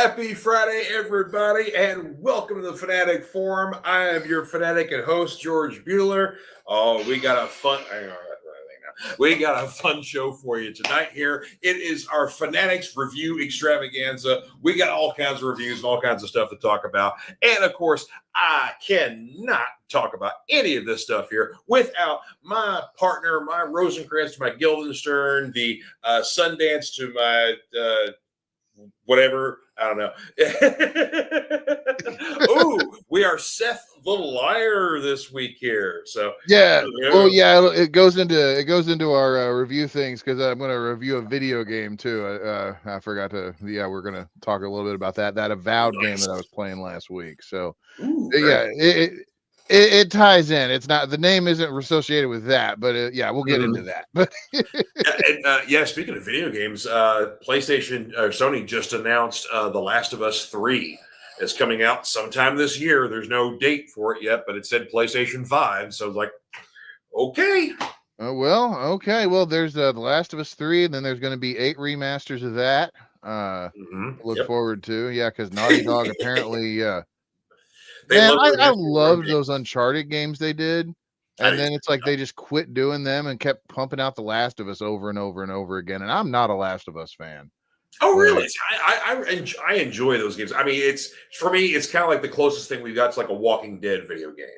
Happy Friday, everybody, and welcome to the Fanatic Forum. I am your Fanatic and host, George Bueller. Oh, we got a fun. We got a fun show for you tonight here. It is our Fanatics review extravaganza. We got all kinds of reviews and all kinds of stuff to talk about. And of course, I cannot talk about any of this stuff here without my partner, my Rosencrantz to my Guildenstern, the Sundance to my whatever. I don't know. Ooh, we are Seth the Liar this week here. So yeah, it goes into our review things because I'm going to review a video game too. I forgot to. Yeah, we're going to talk a little bit about that Avowed game that I was playing last week. So it ties in. It's not, the name isn't associated with that, but we'll get into that. But speaking of video games, PlayStation or Sony just announced The Last of Us 3 is coming out sometime this year. There's no date for it yet, but it said PlayStation 5. So it's like, okay. Okay. Well, there's The Last of Us 3, and then there's going to be 8 remasters of that. Look forward to, because Naughty Dog apparently. Man, I loved those Uncharted games they did. And then it's like they just quit doing them and kept pumping out The Last of Us over and over and over again. And I'm not a Last of Us fan. Oh, really? I enjoy those games. I mean, for me, it's kind of like the closest thing we've got to like a Walking Dead video game.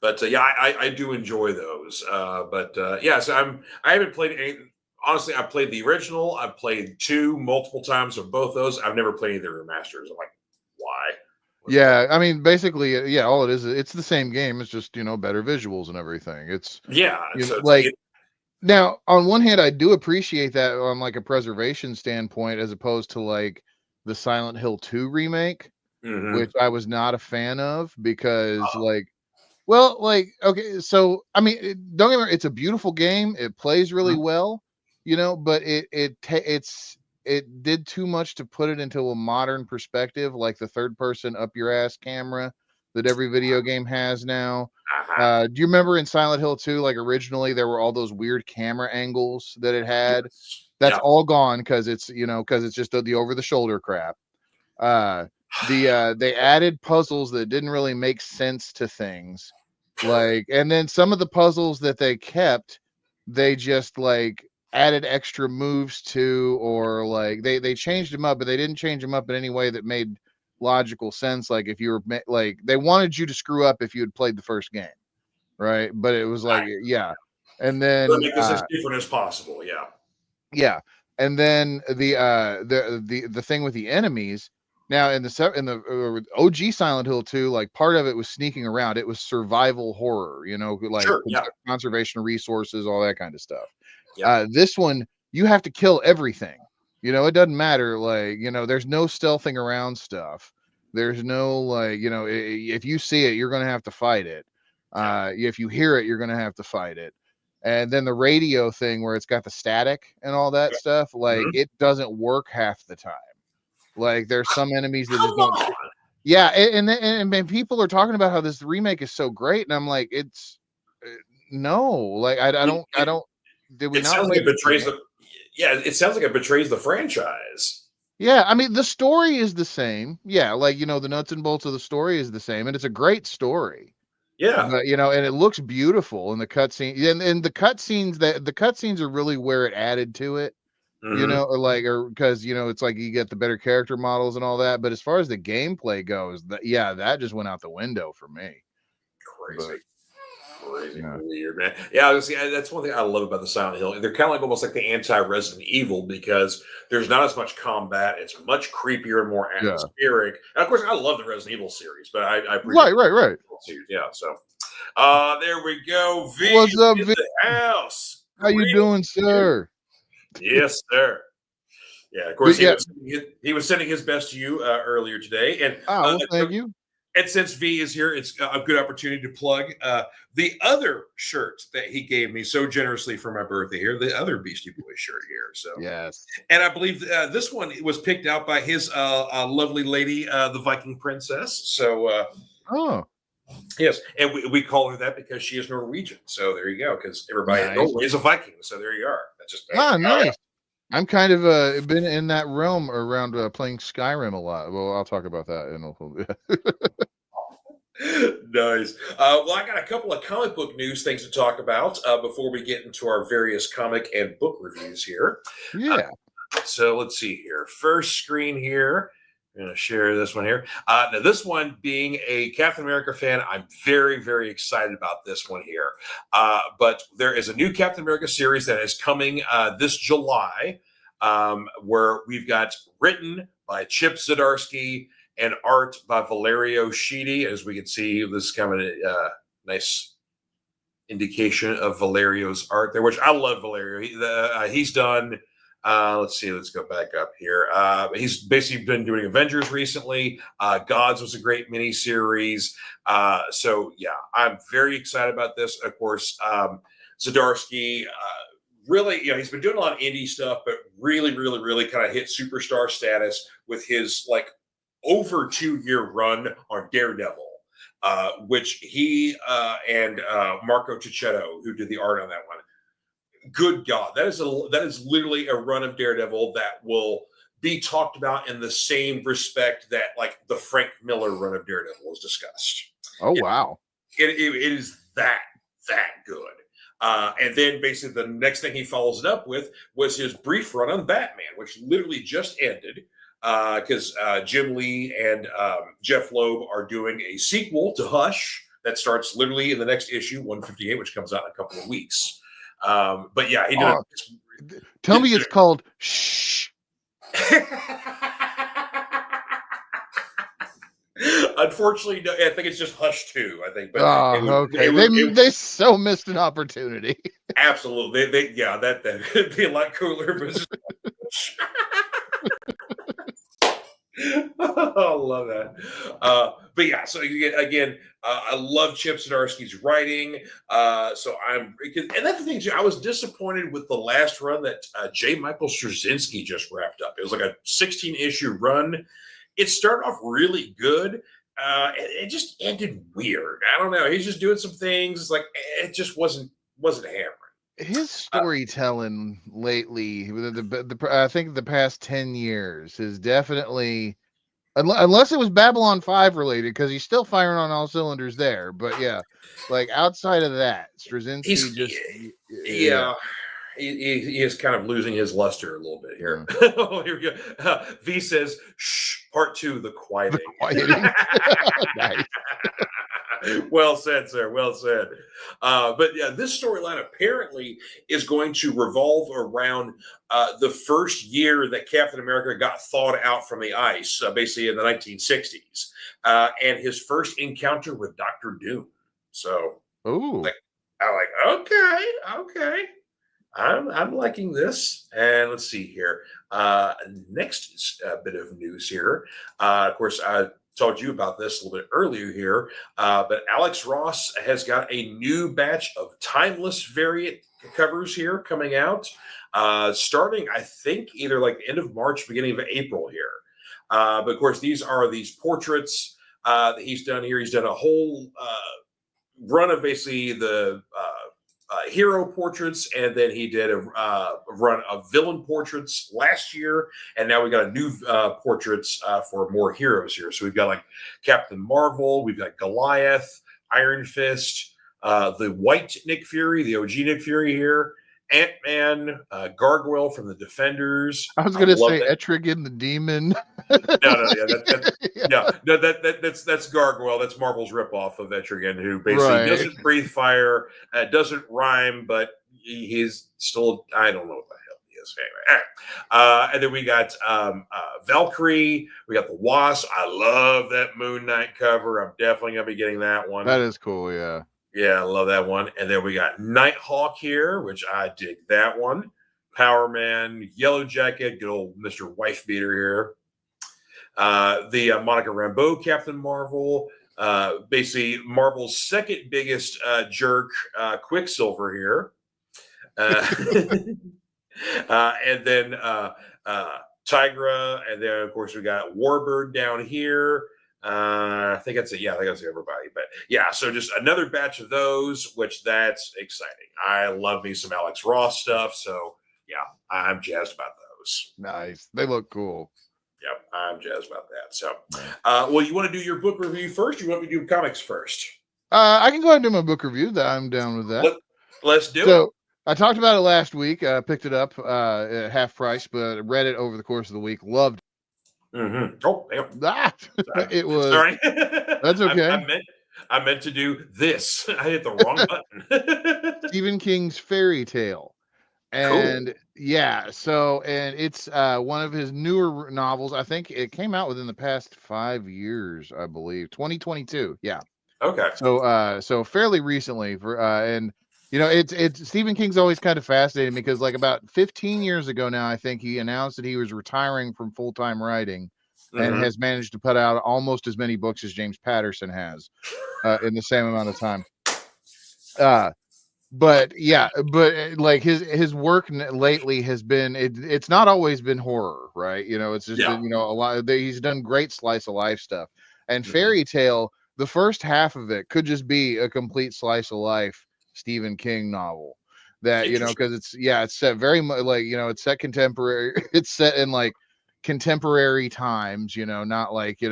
But I do enjoy those. So I haven't played any. Honestly, I played the original. I've played 2 multiple times of both those. I've never played any of the remasters. I'm like, why? I mean, basically, all it is, it's the same game. It's just, better visuals and everything. Now, on one hand, I do appreciate that on like a preservation standpoint, as opposed to like the Silent Hill 2 remake, which I was not a fan of because okay, so I mean, don't get me wrong, it's a beautiful game. It plays really well, but it did too much to put it into a modern perspective, like the third person up your ass camera that every video game has now. Do you remember in Silent Hill 2, like originally there were all those weird camera angles that it had? That's all gone because it's just the over the shoulder crap. They added puzzles that didn't really make sense to things, and then some of the puzzles that they kept, they just added extra moves to, or they changed them up, but they didn't change them up in any way that made logical sense. Like if you were they wanted you to screw up if you had played the first game, right? But it was and then make this as different as possible. And then the thing with the enemies. Now in the OG Silent Hill 2, part of it was sneaking around. It was survival horror, conservation resources, all that kind of stuff. This one, you have to kill everything. It doesn't matter. There's no stealthing around stuff. There's no if you see it, you're going to have to fight it. If you hear it, you're going to have to fight it. And then the radio thing where it's got the static and all that stuff, it doesn't work half the time. There's some enemies that just don't. And people are talking about how this remake is so great, and I'm like, it's no, I don't. Did we not? It sounds like it betrays the franchise. Yeah, I mean, the story is the same. Yeah, the nuts and bolts of the story is the same, and it's a great story. Yeah, but, and it looks beautiful in the cutscene, and the cutscenes are really where it added to it. Because it's like you get the better character models and all that. But as far as the gameplay goes, that just went out the window for me. Crazy weird, man. That's one thing I love about the Silent Hill. They're kind of almost like the anti-Resident Evil, because there's not as much combat. It's much creepier and more atmospheric. And of course, I love the Resident Evil series, but I appreciate right. Series. So there we go. V, what's up, V? The house. How you doing, sir? Yes, sir. Yeah, of course, he was sending his best to you earlier today. And thank you. And since V is here, it's a good opportunity to plug the other shirt that he gave me so generously for my birthday here, the other Beastie Boys shirt here. So yes. And I believe this one was picked out by his lovely lady, the Viking Princess. So yes, and we call her that because she is Norwegian. So there you go, because everybody in Norway is a Viking. So there you are. That's just nice. I'm kind of been in that realm around playing Skyrim a lot. Well, I'll talk about that in a little bit. Nice. Well, I got a couple of comic book news things to talk about before we get into our various comic and book reviews here. Yeah. So let's see here. First screen here. I'm going to share this one here. Now, this one being a Captain America fan, I'm very, very excited about this one here. But there is a new Captain America series that is coming this July, where we've got written by Chip Zdarsky and art by Valerio Schiti. As we can see, this is kind of a nice indication of Valerio's art there, which I love Valerio. He's done. Let's see. Let's go back up here. He's basically been doing Avengers recently. Gods was a great miniseries. So yeah, I'm very excited about this. Of course, Zdarsky. Really, he's been doing a lot of indie stuff, but really, really, really kind of hit superstar status with his like over 2 year run on Daredevil, which he and Marco Cicchetto, who did the art on that one. Good God, that is literally a run of Daredevil that will be talked about in the same respect that like the Frank Miller run of Daredevil was discussed. Oh wow, it is that good. And then basically the next thing he follows it up with was his brief run on Batman, which literally just ended because Jim Lee and Jeff Loeb are doing a sequel to Hush that starts literally in the next issue, 158, which comes out in a couple of weeks. But yeah, he did. Tell me it's called Shh. Unfortunately, no, I think it's just Hush 2. I think, but okay, they so missed an opportunity. Absolutely, that'd be a lot cooler. But I love that. But yeah, so again, I love Chip Zdarsky's writing. So and that's the thing too. I was disappointed with the last run that J. Michael Straczynski just wrapped up. It was like a 16-issue run. It started off really good. It just ended weird. I don't know. He's just doing some things. It's like it just wasn't hammering. His storytelling lately, I think the past 10 years is definitely, unless it was Babylon 5 related, because he's still firing on all cylinders there. But yeah, like outside of that, Straczynski yeah. He is kind of losing his luster a little bit here. Oh, here we go. V says, "Shh." Part 2, the quieting. Nice. Well said, sir. Well said. But yeah, this storyline apparently is going to revolve around the first year that Captain America got thawed out from the ice, basically in the 1960s, and his first encounter with Doctor Doom. So, I'm like, okay. I'm liking this. And let's see here. Next bit of news here. Of course, I told you about this a little bit earlier here, but Alex Ross has got a new batch of timeless variant covers here coming out, starting, I think, either like the end of March, beginning of April here. But of course, these are these portraits that he's done here. He's done a whole run of basically the hero portraits, and then he did a run of villain portraits last year, and now we got a new portraits for more heroes here. So we've got like Captain Marvel, we've got Goliath, Iron Fist, the White Nick Fury, the OG Nick Fury here, Ant-Man, Gargoyle from the Defenders. I was going to say Etrigan the Demon. That's Gargoyle. That's Marvel's ripoff of Etrigan, who basically doesn't breathe fire, doesn't rhyme, but he's still, I don't know what the hell he is. Anyway, and then we got Valkyrie. We got the Wasp. I love that Moon Knight cover. I'm definitely going to be getting that one. That is cool, yeah. Yeah, I love that one. And then we got Nighthawk here, which I dig that one. Power Man, Yellow Jacket, good old Mr. Wife Beater here. The Monica Rambeau Captain Marvel, basically Marvel's second biggest jerk, Quicksilver here. And then Tigra, and then of course we got Warbird down here. I think that's it. Yeah, I think that's everybody. But yeah, so just another batch of those, which that's exciting. I love me some Alex Ross stuff. So I'm jazzed about those. Nice. They look cool. Yep, I'm jazzed about that. So, well, you want to do your book review first? Or you want me to do comics first? I can go ahead and do my book review. I'm down with that. Let's do it. So I talked about it last week. Picked it up at half price, but read it over the course of the week. Loved Mm-hmm. Oh, that. It was. Sorry. That's okay. I meant to do this. I hit the wrong button. Stephen King's Fairy Tale. And Cool. so it's one of his newer novels. I think it came out within the past 5 years, I believe. 2022. Yeah. Okay. So fairly recently and it's Stephen King's always kind of fascinating because like about 15 years ago now, I think he announced that he was retiring from full-time writing and Mm-hmm. has managed to put out almost as many books as James Patterson has in the same amount of time. But like his work lately has been it's not always been horror, right? It's just been a lot he's done great slice of life stuff. And Mm-hmm. Fairy Tale, the first half of it could just be a complete slice of life Stephen King novel that because it's set very much like it's set contemporary. It's set in like contemporary times, not like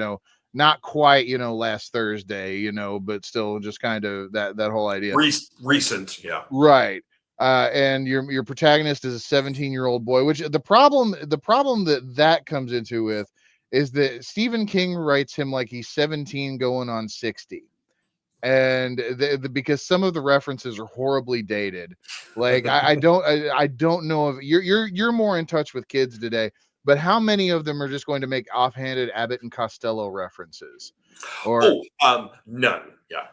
not quite last Thursday, but still just kind of that whole idea. Recent, yeah. Right. And your protagonist is a 17-year-old boy, which the problem that comes into with is that Stephen King writes him like he's 17 going on 60. And because some of the references are horribly dated. Like I don't know if you're more in touch with kids today, but how many of them are just going to make offhanded Abbott and Costello references? Or none.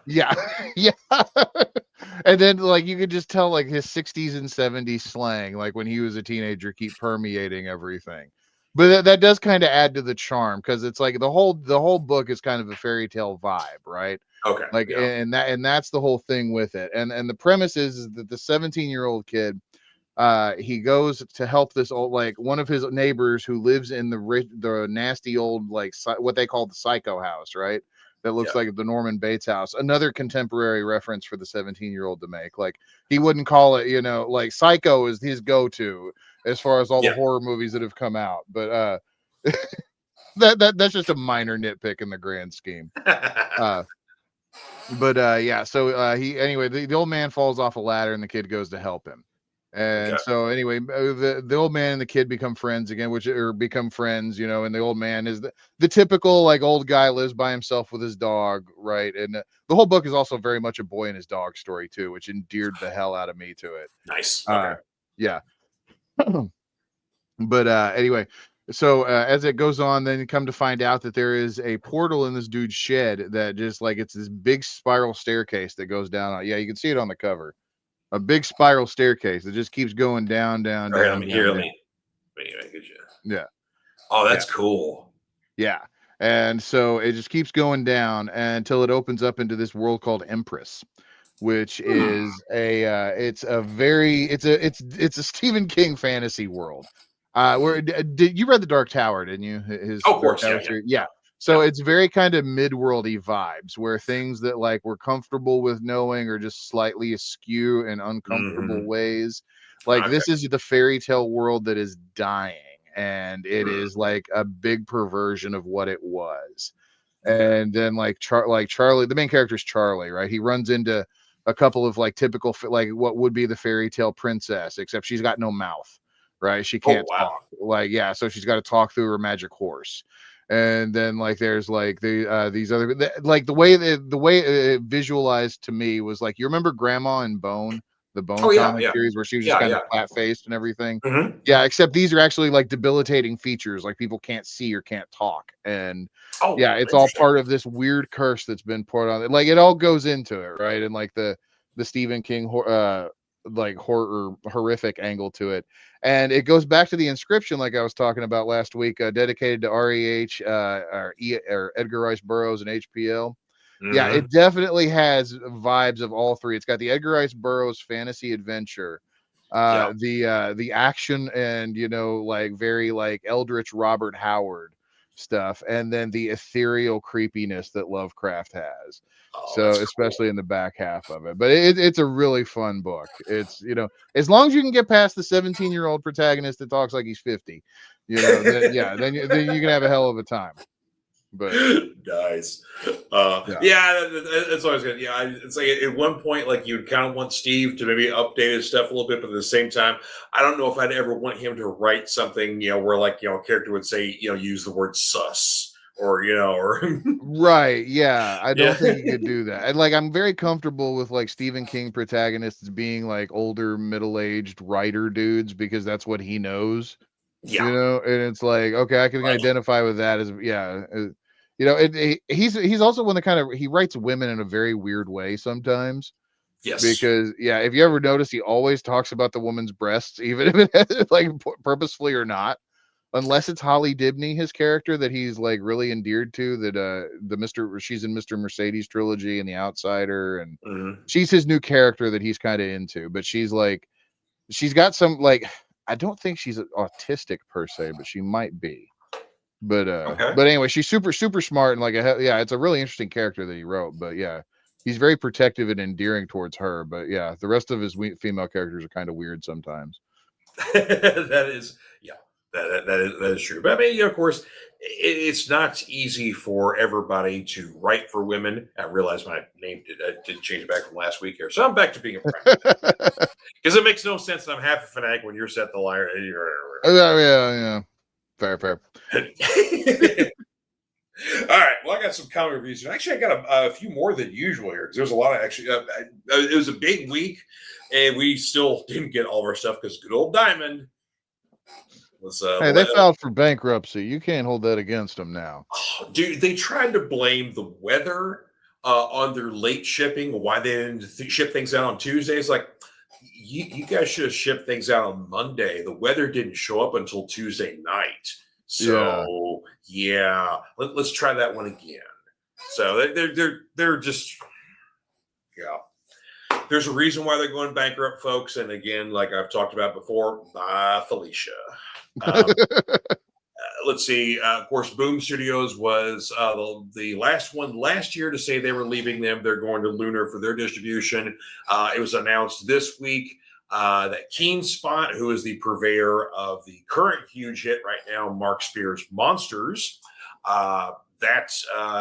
yeah. Yeah. And then like you could just tell like his 60s and 70s slang, like when he was a teenager, keep permeating everything. But that does kind of add to the charm because it's like the whole book is kind of a fairy tale vibe, right? Okay. Like and that's the whole thing with it. And the premise is that the 17-year-old kid he goes to help this old like one of his neighbors who lives in the nasty old like what they call the psycho house, right? That looks like the Norman Bates house. Another contemporary reference for the 17-year-old to make. Like he wouldn't call it, like Psycho is his go-to as far as all the horror movies that have come out. But that's just a minor nitpick in the grand scheme. So the old man falls off a ladder and the kid goes to help him. And so anyway, the old man and the kid become friends again, and the old man is the typical like old guy lives by himself with his dog, right? And the whole book is also very much a boy and his dog story too, which endeared the hell out of me to it. Nice. Okay. Yeah. But anyway, so as it goes on, then you come to find out that there is a portal in this dude's shed that just like it's this big spiral staircase that goes down. Yeah, you can see it on the cover. A big spiral staircase that just keeps going down. Yeah. Oh, that's cool. Yeah. And so it just keeps going down until it opens up into this world called Empress, which is it's a Stephen King fantasy world. Where did you read The Dark Tower, didn't you? Of course, yeah. So it's very kind of mid-worldy vibes where things that like we're comfortable with knowing are just slightly askew in uncomfortable ways. Like this is the fairy tale world that is dying, and it is like a big perversion of what it was. And then like Charlie, the main character is Charlie, right? He runs into a couple of like typical like what would be the fairy tale princess, except she's got no mouth, right? She can't talk. Like so she's got to talk through her magic horse. And then like there's like these other like the way it visualized to me was like you remember Grandma and Bone, the Bone comic series where she was just kind of flat faced and everything. Yeah, except these are actually like debilitating features, like people can't see or can't talk, and it's all part of this weird curse that's been poured on it. Like it all goes into it, right? And like the Stephen King like horror horrific angle to it. And it goes back to the inscription, like I was talking about last week, dedicated to REH or Edgar Rice Burroughs and HPL. Yeah, it definitely has vibes of all three. It's got the Edgar Rice Burroughs fantasy adventure, the action, and like very like Eldritch Robert Howard, stuff, and then the ethereal creepiness that Lovecraft has. Oh, So that's cool. especially in the back half of it, but it's a really fun book. It's, you know, as long as you can get past the 17-year-old protagonist that talks like he's 50, you know, then yeah, then you can have a hell of a time. But Nice. yeah. Yeah, that's always good. Yeah, it's like at one point, like you'd kind of want Steve to maybe update his stuff a little bit, but at the same time, I don't know if I'd ever want him to write something, where like a character would say, use the word sus or or Right, yeah, I yeah, don't think he could do that. And, like, I'm very comfortable with, like, Stephen King protagonists being, like, older, middle-aged writer dudes because that's what he knows, yeah, you know? And it's like, okay, I can right, identify with that as yeah, you know, he's also one that kind of he writes women in a very weird way sometimes yes. because, yeah, if you ever notice, he always talks about the woman's breasts, even if it like, purposefully or not. Unless it's Holly Dibney, his character that he's like really endeared to, that she's in Mr. Mercedes trilogy and The Outsider, and Mhm. she's his new character that he's kind of into. But she's got some like, I don't think she's autistic per se, but she might be. Okay. But anyway, she's super smart and like yeah, it's a really interesting character that he wrote. But yeah, he's very protective and endearing towards her. But yeah, the rest of his female characters are kind of weird sometimes. That is, yeah, that is true. But I mean, of course, it's not easy for everybody to write for women. I realize my name did change back from last week here, so I'm back to being a prime because it makes no sense that I'm half a fanatic when you're set the liar. Yeah. Fair. All right. Well, I got some comic reviews. Actually, I got a few more than usual here because there's a lot of actually. It was a big week, and we still didn't get all of our stuff because good old Diamond was. Hey, they filed for bankruptcy. You can't hold that against them now. Dude, they tried to blame the weather on their late shipping. Why they didn't ship things out on Tuesdays? Like, you guys should have shipped things out on Monday. The weather didn't show up until Tuesday night. Yeah. So yeah, let's try that one again. So they're just yeah. There's a reason why they're going bankrupt, folks. And again, like I've talked about before, bye Felicia. Um, let's see. Of course, Boom Studios was the last one last year to say they were leaving them. They're going to Lunar for their distribution. It was announced this week that Keen Spot, who is the purveyor of the current huge hit right now, Mark Spear's Monsters, that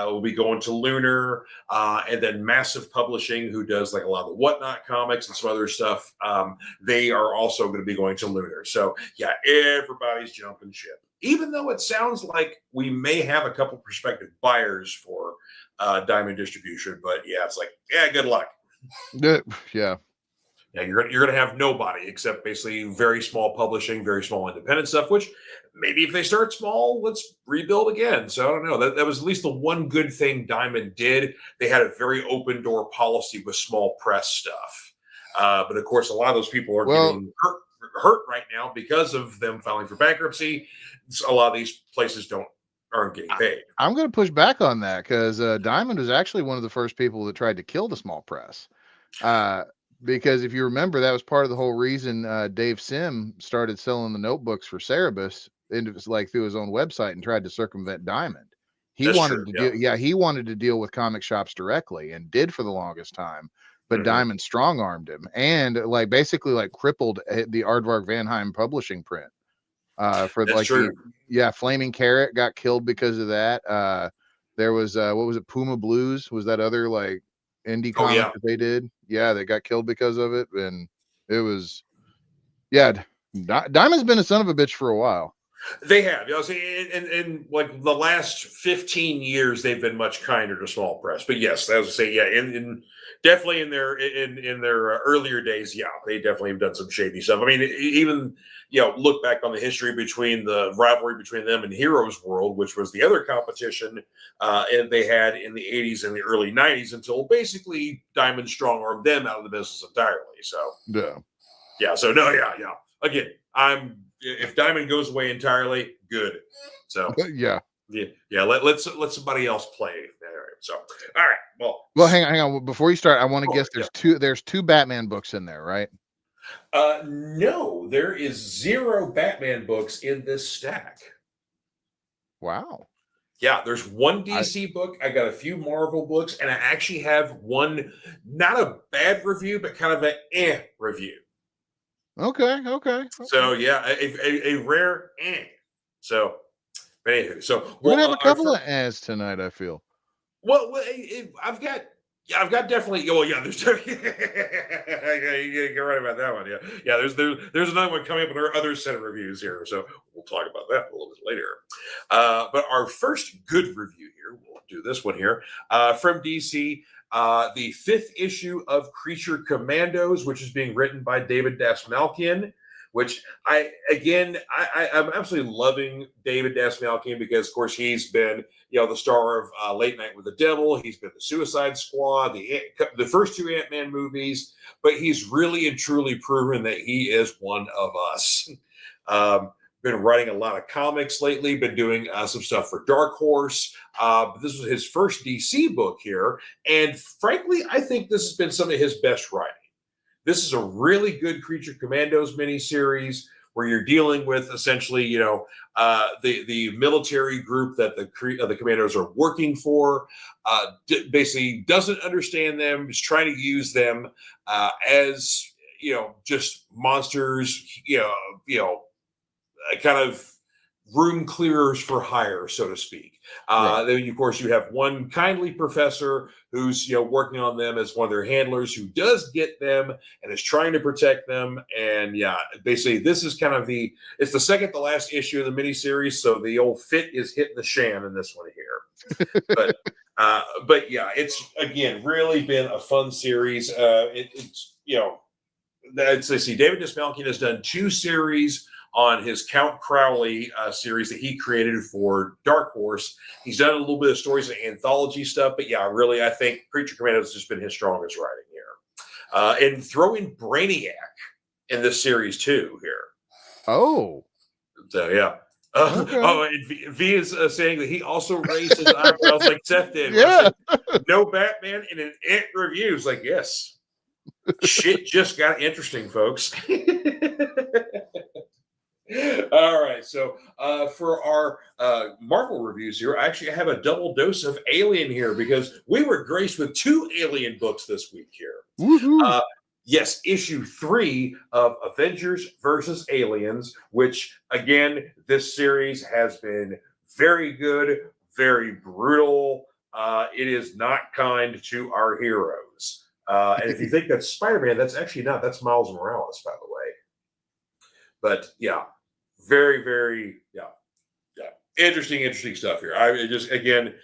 will be going to Lunar, and then Massive Publishing, who does like a lot of the Whatnot comics and some other stuff. They are also going to be going to Lunar. So yeah, everybody's jumping ship. Even though it sounds like we may have a couple prospective buyers for Diamond Distribution, but yeah, it's like good luck. Yeah. Yeah, you're gonna have nobody except basically very small publishing, very small independent stuff. Which maybe if they start small, let's rebuild again. So I don't know. That was at least the one good thing Diamond did. They had a very open door policy with small press stuff. But of course, a lot of those people are Well, getting hurt right now because of them filing for bankruptcy. So a lot of these places aren't getting paid. I'm going to push back on that because Diamond was actually one of the first people that tried to kill the small press. Because if you remember, that was part of the whole reason Dave Sim started selling the notebooks for Cerebus like through his own website and tried to circumvent Diamond. He That's wanted true. to Yeah. deal, yeah, he wanted to deal with comic shops directly and did for the longest time. But Mhm. Diamond strong armed him and like basically like crippled the Aardvark Vanheim publishing print. For That's like true. Flaming Carrot got killed because of that. There was what was it, Puma Blues was that other like indie Oh comic yeah. that they did. Yeah, they got killed because of it, and it was yeah. Diamond's been a son of a bitch for a while. They have, see, in like the last 15 years, they've been much kinder to small press. But yes, as I say, yeah, in definitely in their earlier days, yeah, they definitely have done some shady stuff. I mean, even look back on the history between the rivalry between them and Heroes World, which was the other competition, and they had in the 80s and the early 90s until basically Diamond strong armed them out of the business entirely. So Yeah. So no, yeah. Again, if Diamond goes away entirely, good. So Yeah. let somebody else play. So all right, well, hang on. Before you start, I want to guess yeah. there's two Batman books in there, right? No, there is 0 Batman books in this stack. Wow. Yeah, there's one DC book. I got a few Marvel books, and I actually have one, not a bad review, but kind of an review. Okay. So yeah, a rare So, but anywho, so We're gonna have a couple of as tonight, I feel. Well, I've got definitely. Oh, yeah. There's you're right about that one. Yeah. There's another one coming up in our other set of reviews here, so we'll talk about that a little bit later. But our first good review here, we'll do this one here from DC. The 5th issue of Creature Commandos, which is being written by David Dastmalchian, which I'm absolutely loving David Dastmalchian because, of course, he's been the star of Late Night with the Devil. He's been the Suicide Squad, the first 2 Ant-Man movies, but he's really and truly proven that he is one of us. Been writing a lot of comics lately, been doing some stuff for Dark Horse. This was his first DC book here, and frankly, I think this has been some of his best writing. This is a really good Creature Commandos miniseries where you're dealing with essentially, the military group that the Commandos are working for. Basically, doesn't understand them, is trying to use them as just monsters, kind of room clearers for hire, so to speak. Right. Then, of course, you have one kindly professor who's working on them as one of their handlers, who does get them and is trying to protect them. And basically, this is kind of it's the second to last issue of the miniseries, so the old fit is hitting the shan in this one here. but yeah, it's again really been a fun series. Let's see, David Dastmalchian has done 2 series on his Count Crowley series that he created for Dark Horse. He's done a little bit of stories and anthology stuff, but really, I think Creature Commandos has just been his strongest writing here. And throwing Brainiac in this series too here. Oh. So yeah. And V is saying that he also raised his eyebrows like Seth did. Yeah. Said, no Batman in an Ant review. It's like, yes. Shit just got interesting, folks. All right, so for our Marvel reviews here, I actually have a double dose of Alien here because we were graced with 2 Alien books this week here. Yes, issue 3 of Avengers versus Aliens, which again, this series has been very good, very brutal. It is not kind to our heroes. And if you think that's Spider-Man, that's actually not. That's Miles Morales, by the way. But yeah, very, very, interesting stuff here. I just, again,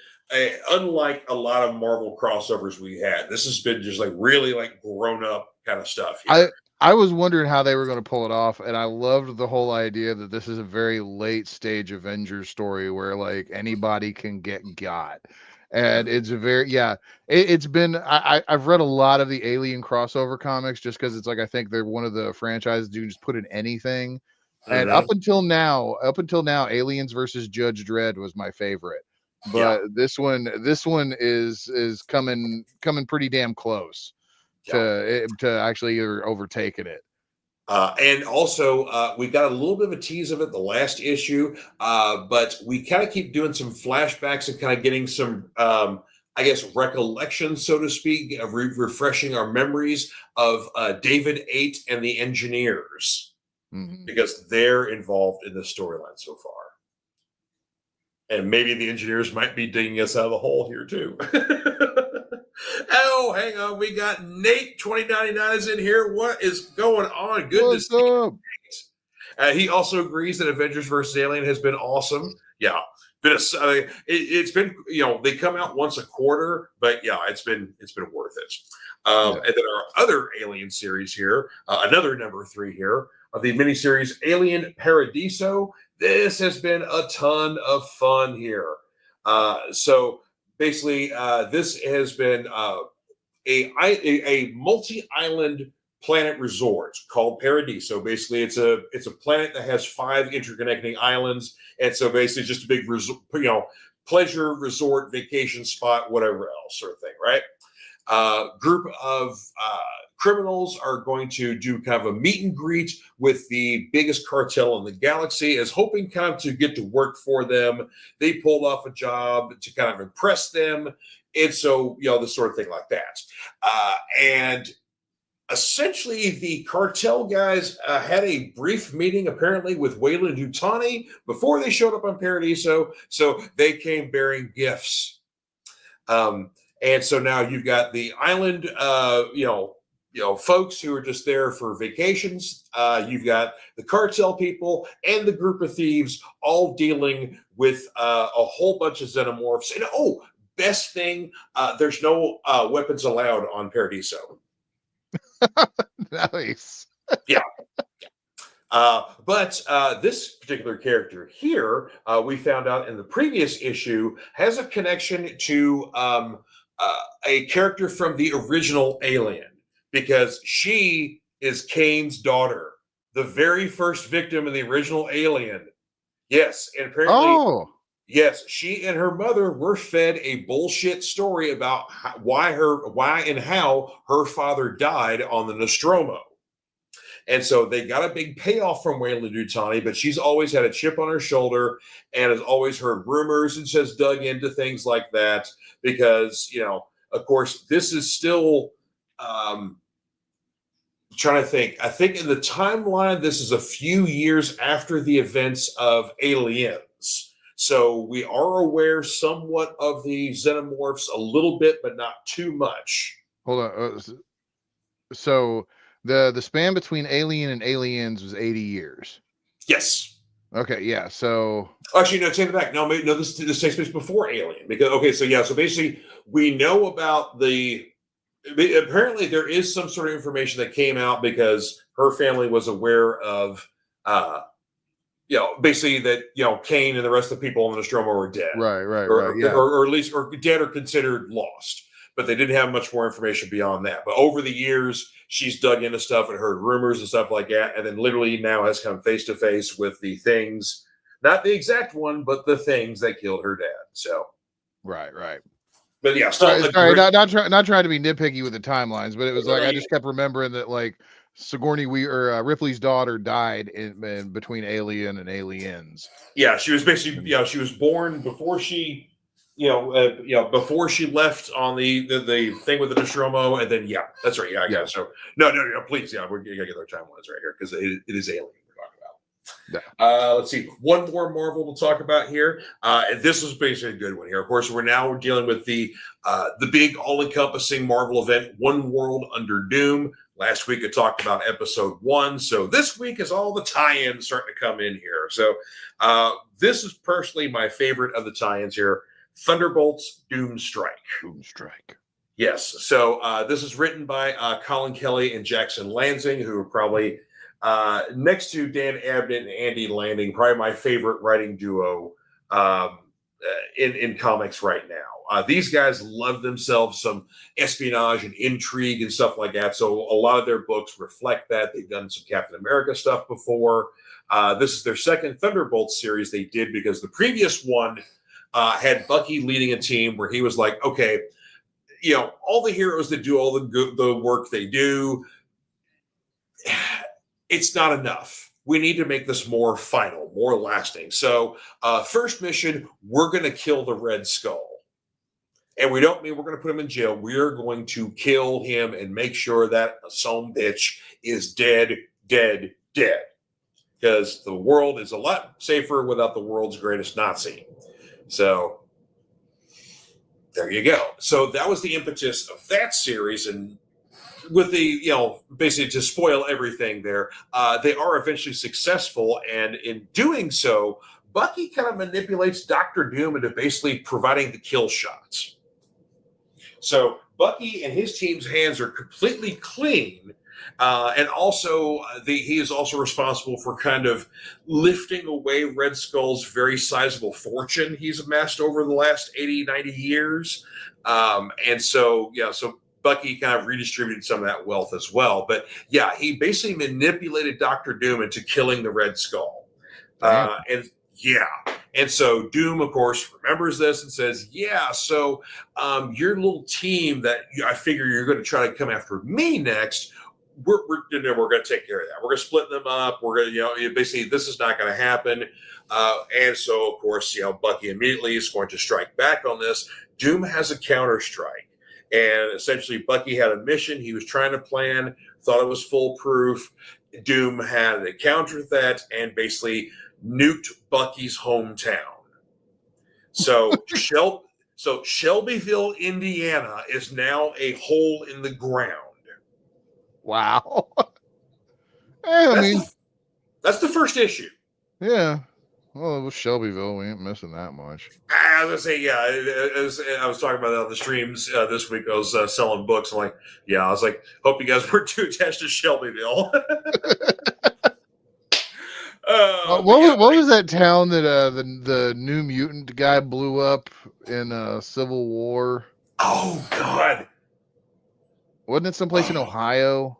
unlike a lot of Marvel crossovers we had, this has been just like really like grown up kind of stuff here. I was wondering how they were going to pull it off, and I loved the whole idea that this is a very late stage Avengers story where like anybody can get got. And it's a very it's been I've read a lot of the Alien crossover comics just because it's like I think they're one of the franchises you can just put in anything. And up until now, Aliens versus Judge Dredd was my favorite. But this one is coming pretty damn close to actually overtaking it. And also, we got a little bit of a tease of it the last issue, but we kind of keep doing some flashbacks and kind of getting some, recollections, so to speak, of refreshing our memories of David 8 and the Engineers, because they're involved in the storyline so far. And maybe the Engineers might be digging us out of the hole here, too. Oh, hang on. We got Nate 2099 is in here. What is going on? Good to see you, Nate. He also agrees that Avengers vs. Alien has been awesome. Yeah. It's been, they come out once a quarter, but it's been worth it. And then our other Alien series here, another number 3 here of the miniseries Alien Paradiso. This has been a ton of fun here. So basically, this has been a multi-island planet resort called Paradiso. Basically, it's a planet that has 5 interconnecting islands, and so basically just a big pleasure resort, vacation spot, whatever else sort of thing, right? group of criminals are going to do kind of a meet and greet with the biggest cartel in the galaxy, as hoping kind of to get to work for them. They pulled off a job to kind of impress them. And so, this sort of thing like that. And essentially, the cartel guys had a brief meeting, apparently, with Weyland-Yutani before they showed up on Paradiso. So they came bearing gifts. And so now you've got the island, folks who are just there for vacations. You've got the cartel people and the group of thieves all dealing with a whole bunch of xenomorphs. And best thing, there's no weapons allowed on Paradiso. Nice. Yeah. But this particular character here, we found out in the previous issue, has a connection to a character from the original Alien, because she is Kane's daughter, the very first victim in the original Alien. Yes, and apparently, yes, she and her mother were fed a bullshit story about why and how her father died on the Nostromo. And so they got a big payoff from Weyland-Yutani, but she's always had a chip on her shoulder and has always heard rumors and has dug into things like that because, of course, this is still trying to think. I think in the timeline, this is a few years after the events of Aliens. So we are aware somewhat of the xenomorphs a little bit, but not too much. Hold on. So the span between Alien and Aliens was 80 years. Yes. Okay, yeah. So actually, no, take it back. No, this takes place before Alien. Because so basically we know about apparently there is some sort of information that came out because her family was aware of basically that, Kane and the rest of the people in the Nostromo were dead. Right. Yeah. Or at least dead or considered lost. But they didn't have much more information beyond that. But over the years, she's dug into stuff and heard rumors and stuff like that. And then literally now has come face to face with the things, not the exact one, but the things that killed her dad. So. Right. But yeah, sorry, not trying to be nitpicky with the timelines, but it was like I just kept remembering that Sigourney Weaver or Ripley's daughter died in between Alien and Aliens. Yeah, she was basically she was born before she before she left on the thing with the Nostromo, and then that's right. Yeah. So no, please, we gotta get our timelines right here because it is Alien we're talking about. Yeah. Let's see, one more Marvel we'll talk about here. And this was basically a good one here. Of course, we're now dealing with the big all-encompassing Marvel event, One World Under Doom. Last week I talked about episode 1, so this week is all the tie-ins starting to come in here. So this is personally my favorite of the tie-ins here. Thunderbolts Doomstrike. Yes. So this is written by Colin Kelly and Jackson Lansing, who are probably next to Dan Abnett and Andy Landing, probably my favorite writing duo in comics right now. These guys love themselves some espionage and intrigue and stuff like that. So a lot of their books reflect that. They've done some Captain America stuff before. This is their second Thunderbolts series they did because the previous one had Bucky leading a team where he was like, okay, all the heroes that do all the work they do, it's not enough. We need to make this more final, more lasting. So first mission, we're going to kill the Red Skull. And we don't mean we're going to put him in jail. We're going to kill him and make sure that some bitch is dead. Because the world is a lot safer without the world's greatest Nazi. So there you go. So that was the impetus of that series. And with the, basically to spoil everything there, they are eventually successful. And in doing so, Bucky kind of manipulates Dr. Doom into basically providing the kill shots. So Bucky and his team's hands are completely clean. And also, he is also responsible for kind of lifting away Red Skull's very sizable fortune he's amassed over the last 80, 90 years. And so Bucky kind of redistributed some of that wealth as well. But he basically manipulated Dr. Doom into killing the Red Skull. And so Doom, of course, remembers this and says, yeah, so your little team that I figure you're going to try to come after me next, we're going to take care of that. We're going to split them up. We're going to, basically, this is not going to happen. And so, of course, Bucky immediately is going to strike back on this. Doom has a counter strike. And essentially, Bucky had a mission he was trying to plan, thought it was foolproof. Doom had a counter that and basically nuked Bucky's hometown. So Shelbyville, Indiana is now a hole in the ground. Wow. That's the first issue. Yeah. Well, it was Shelbyville. We ain't missing that much. I was going to say, yeah. I was talking about that on the streams this week. I was selling books. I'm like, yeah, I was like, hope you guys weren't too attached to Shelbyville. What was that town that the New Mutant guy blew up in Civil War? Oh, God. Wasn't it someplace in Ohio?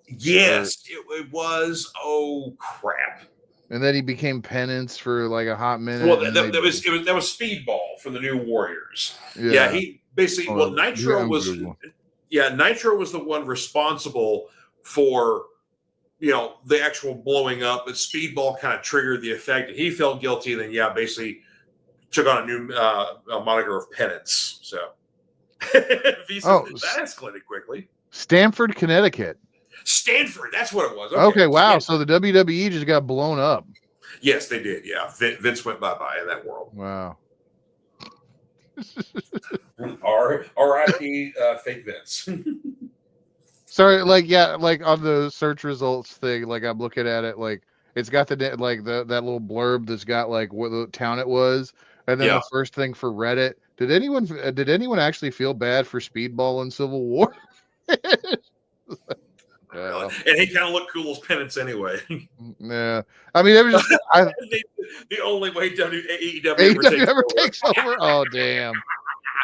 Yes, it was. Oh, crap. And then he became penance for like a hot minute. Well, that was Speedball for the New Warriors. Yeah, he basically. Nitro was. Yeah, Nitro was the one responsible for the actual blowing up, but Speedball kind of triggered the effect. He felt guilty, and then basically took on a new moniker of penance. So that escalated quickly. Stanford, Connecticut. Stanford, that's what it was. Okay, wow. So the WWE just got blown up. Yes, they did. Yeah, Vince went bye-bye in that world. Wow. R.I.P. Fake Vince. Sorry, like on the search results thing, like I'm looking at it, like it's got that little blurb that's got like what the town it was, and then the first thing for Reddit. Did anyone actually feel bad for Speedball in Civil War? And he kind of looked cool as penance anyway. Yeah, I mean, it was just the only way AEW ever takes over. Oh damn!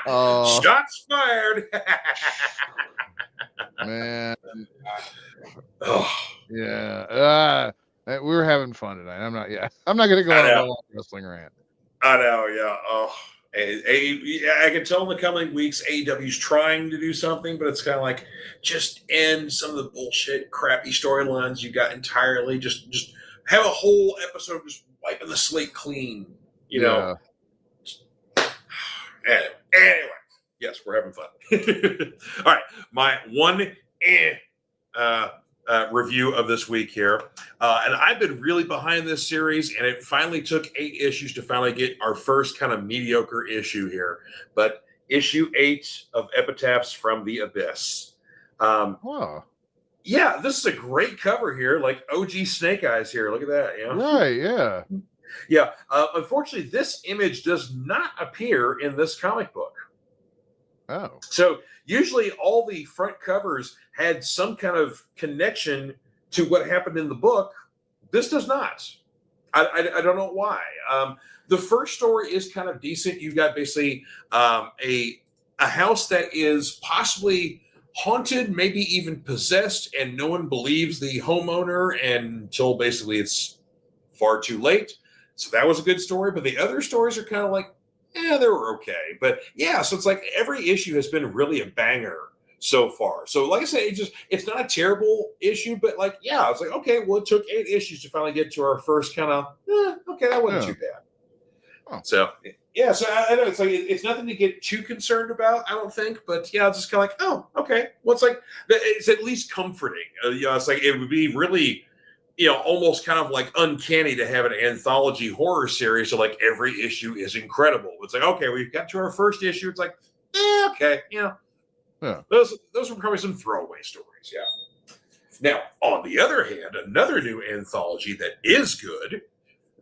Shots fired. Man. Yeah. We were having fun tonight. I'm not going to go on a long wrestling rant. I know. Yeah. Oh, I can tell in the coming weeks AEW's trying to do something, but it's kind of like just end some of the bullshit, crappy storylines you got entirely. Just have a whole episode of just wiping the slate clean. Anyway, yes, we're having fun. All right, my one review of this week here. And I've been really behind this series, and it finally took 8 issues to finally get our first kind of mediocre issue here. But issue 8 of Epitaphs from the Abyss. Yeah, this is a great cover here, like OG Snake Eyes here. Look at that. Right, yeah. Yeah. Unfortunately, this image does not appear in this comic book. Oh. So usually all the front covers had some kind of connection to what happened in the book. This does not. I don't know why. The first story is kind of decent. You've got basically a house that is possibly haunted, maybe even possessed, and no one believes the homeowner until basically it's far too late. So that was a good story. But the other stories are kind of like, they were okay. But yeah, so it's like every issue has been really a banger so far. So like I said, it's not a terrible issue, but like, yeah, it's like, okay, well, it took 8 issues to finally get to our first kind of, okay, that wasn't too bad. Oh. So yeah, so I know it's like, it's nothing to get too concerned about, I don't think, but yeah, it's just kind of like, oh, okay. Well, it's like, it's at least comforting. It's like, it would be really, almost kind of like uncanny to have an anthology horror series. So like every issue is incredible. It's like, okay, we've got to our first issue. It's like, okay. Yeah. Those were probably some throwaway stories. Yeah. Now, on the other hand, another new anthology that is good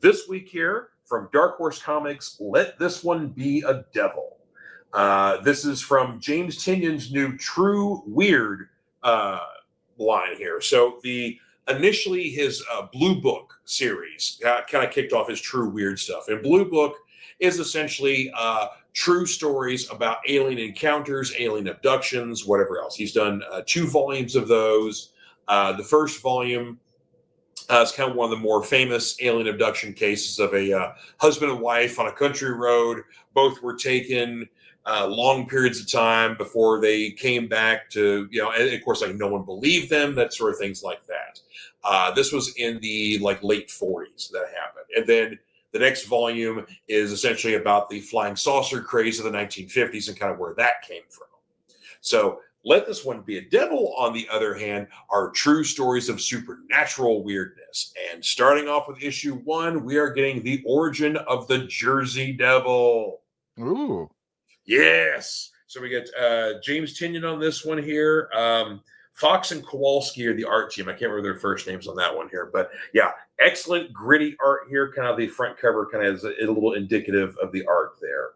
this week here from Dark Horse Comics, Let This One Be a Devil. This is from James Tynion new True Weird line here. So initially his Blue Book series kind of kicked off his True Weird stuff. And Blue Book is essentially true stories about alien encounters, alien abductions, whatever else. He's done 2 volumes of those. The first volume It's kind of one of the more famous alien abduction cases of a husband and wife on a country road. Both were taken long periods of time before they came back to, and of course, like no one believed them, that sort of things like that. This was in the like late 40s that happened. And then the next volume is essentially about the flying saucer craze of the 1950s and kind of where that came from. So Let This One Be a Devil, on the other hand, are true stories of supernatural weirdness. And starting off with issue 1, we are getting the origin of the Jersey Devil. Ooh. Yes. So we get James Tinian on this one here. Fox and Kowalski are the art team. I can't remember their first names on that one here. But yeah, excellent gritty art here. Kind of the front cover kind of is a little indicative of the art there.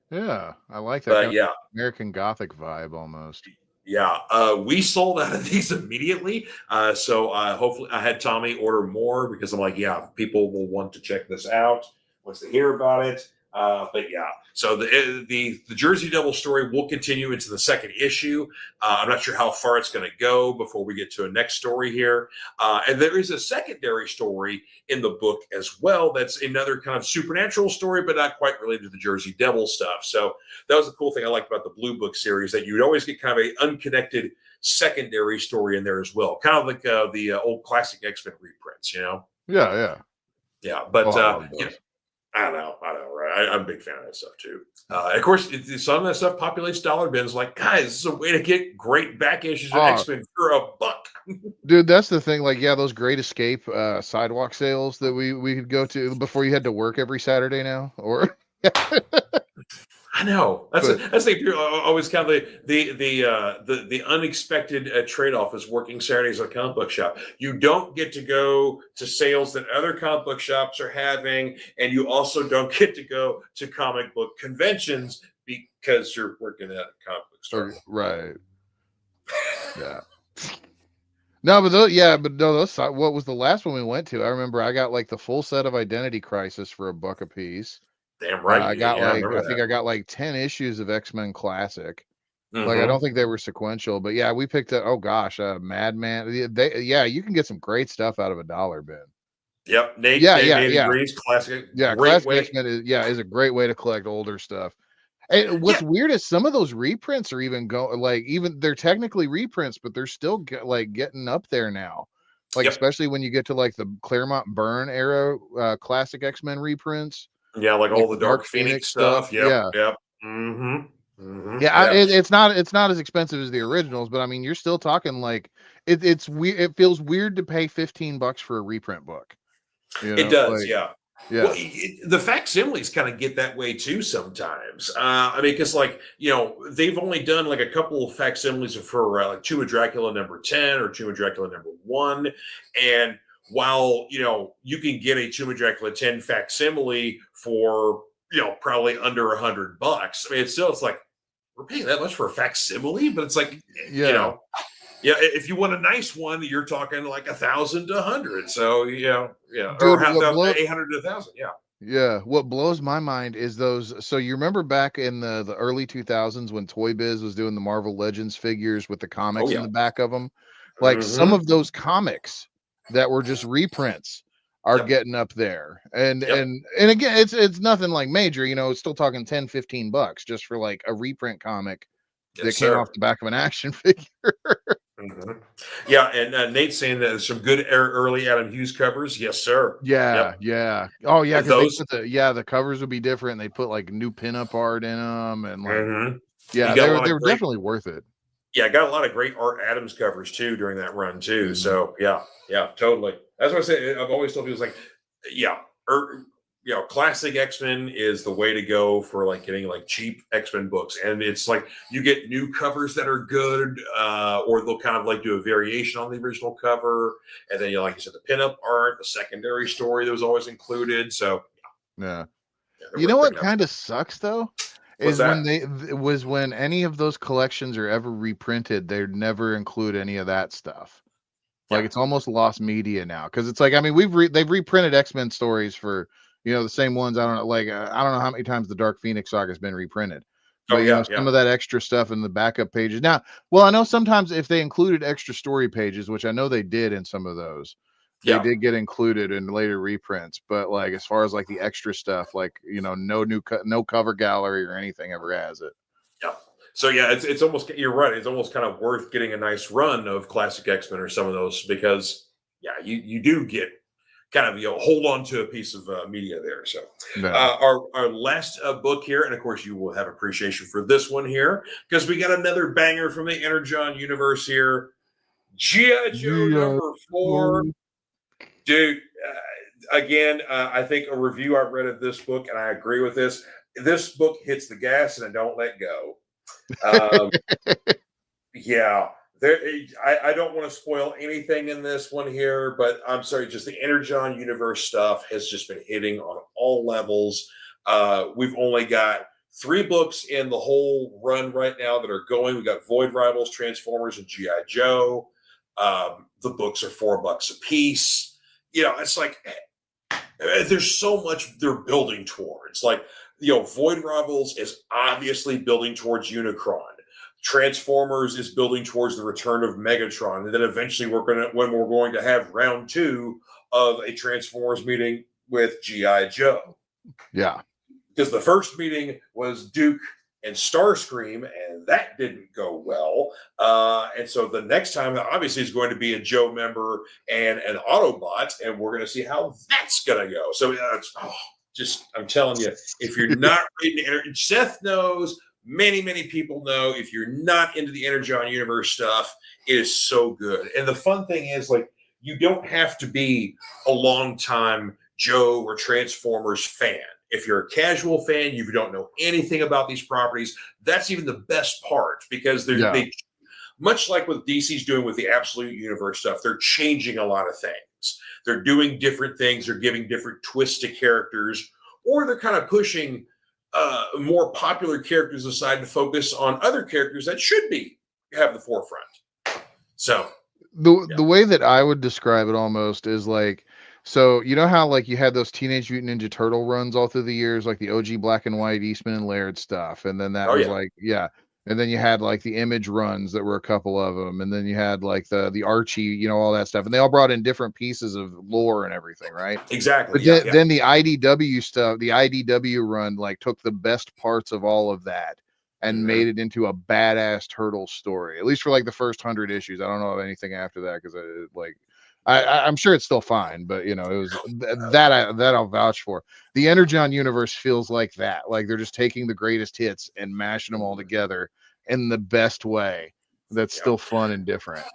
Yeah, I like that But kind yeah. of American Gothic vibe almost. Yeah, we sold out of these immediately. So hopefully I had Tommy order more because I'm like, yeah, people will want to check this out once they hear about it. But yeah, so the Jersey Devil story will continue into the second issue. I'm not sure how far it's going to go before we get to a next story here. And there is a secondary story in the book as well. That's another kind of supernatural story, but not quite related to the Jersey Devil stuff. So that was the cool thing I liked about the Blue Book series, that you'd always get kind of an unconnected secondary story in there as well. Kind of like the old classic X-Men reprints, Yeah. Yeah, but yeah. I know, right? I'm a big fan of that stuff too. Of course, some of that stuff populates dollar bins. Like, guys, this is a way to get great back issues of X-Men for $1. Dude, that's the thing. Like, yeah, those Great Escape sidewalk sales that we could go to before you had to work every Saturday now, or I know that's the always kind of the unexpected trade-off is working Saturdays at a comic book shop. You don't get to go to sales that other comic book shops are having, and you also don't get to go to comic book conventions because you're working at a comic book store. Right. Yeah. No, but those. What was the last one we went to? I remember I got like the full set of Identity Crisis for $1 a piece. Damn right. I got I got like 10 issues of X-Men Classic. Mm-hmm. Like, I don't think they were sequential, but yeah, we picked up. Oh gosh, Madman. You can get some great stuff out of a dollar bin. Yep. Nate agrees. Classic. Yeah, Classic X-Men is a great way to collect older stuff. And what's weird is some of those reprints are even they're technically reprints, but they're still getting up there now. Like, especially when you get to like the Claremont Byrne era Classic X-Men reprints. Yeah, like all the Dark Phoenix stuff. Yep. Mm-hmm. Mm-hmm. Yeah, it's not as expensive as the originals, but I mean, you're still talking like it's weird. It feels weird to pay $15 for a reprint book. It does, yeah. Well, the facsimiles kind of get that way too sometimes. I mean, because they've only done like a couple of facsimiles for like Tomb of Dracula #10 or Tomb of Dracula #1, and while you can get a Tomb of Dracula 10 facsimile for probably under $100. I mean, it's like we're paying that much for a facsimile, but it's like if you want a nice one, you're talking like 1,000 to 100. So Dude, or 800 to 1,000. Yeah. What blows my mind is those. So you remember back in the early 2000s when Toy Biz was doing the Marvel Legends figures with the comics in the back of them? Like, some of those comics that were just reprints are getting up there. And again, it's nothing like major, it's still talking $10-15 just for like a reprint comic that came off the back of an action figure. Mm-hmm. Yeah, and Nate's saying that there's some good early Adam Hughes covers. Yes, sir. Yeah. Oh yeah, because the covers would be different. They put like new pinup art in them, and like they were definitely worth it. Yeah, I got a lot of great Art Adams covers too during that run too. Mm-hmm. So yeah, totally. That's what I say. I've always told people, classic X-Men is the way to go for like getting like cheap X-Men books. And it's like you get new covers that are good, or they'll kind of like do a variation on the original cover. And then like you said, the pinup art, the secondary story that was always included. So yeah. You know what kind of sucks though? When any of those collections are ever reprinted, they never include any of that stuff. Like, it's almost lost media now, because it's like, I mean, they've reprinted X-Men stories for the same ones. I don't know how many times the Dark Phoenix saga has been reprinted. But some of that extra stuff in the backup pages. Now, well, I know sometimes if they included extra story pages, which I know they did in some of those, They Yeah. did get included in later reprints, but like as far as like the extra stuff, like no cover gallery or anything ever has it. Yeah. So yeah, it's almost, you're right. It's almost kind of worth getting a nice run of classic X-Men or some of those, because yeah, you do get kind of, hold on to a piece of media there. So Yeah. our last book here, and of course you will have appreciation for this one here, because we got another banger from the Energon universe here. G.I. Joe #4. Dude, again, I think a review I've read of this book, and I agree with this. This book hits the gas and I don't let go. Um, yeah, there. I don't want to spoil anything in this one here, but I'm sorry. Just the Energon universe stuff has just been hitting on all levels. We've only got 3 books in the whole run right now that are going. We got Void Rivals, Transformers, and GI Joe. The books are $4 a piece. It's like there's so much they're building towards. Like, Void Rivals is obviously building towards Unicron. Transformers is building towards the return of Megatron, and then eventually we're going to have round 2 of a Transformers meeting with GI Joe. Yeah. Because the first meeting was Duke and Starscream, and that didn't go well. And so the next time, obviously, is going to be a Joe member and an Autobot, and we're going to see how that's going to go. So I'm telling you, if you're not reading Seth knows. Many people know, if you're not into the Energon universe stuff, it is so good. And the fun thing is, like, you don't have to be a long time Joe or Transformers fan. If you're a casual fan, you don't know anything about these properties, that's even the best part, because they, much like what DC's doing with the Absolute Universe stuff, they're changing a lot of things. They're doing different things. They're giving different twists to characters, or they're kind of pushing more popular characters aside to focus on other characters that should have the forefront. So the way that I would describe it almost is like, so you know how like you had those Teenage Mutant Ninja Turtle runs all through the years, like the OG Black and White Eastman and Laird stuff, and then that was like and then you had like the Image runs that were a couple of them, and then you had like the Archie, all that stuff, and they all brought in different pieces of lore and everything, right? Exactly. But then the IDW stuff, the IDW run, like took the best parts of all of that and made it into a badass turtle story, at least for like the first 100 issues. I don't know of anything after that, because I'm sure it's still fine, but it was that I'll vouch for. The Energon universe feels like that, like they're just taking the greatest hits and mashing them all together in the best way. That's still fun and different.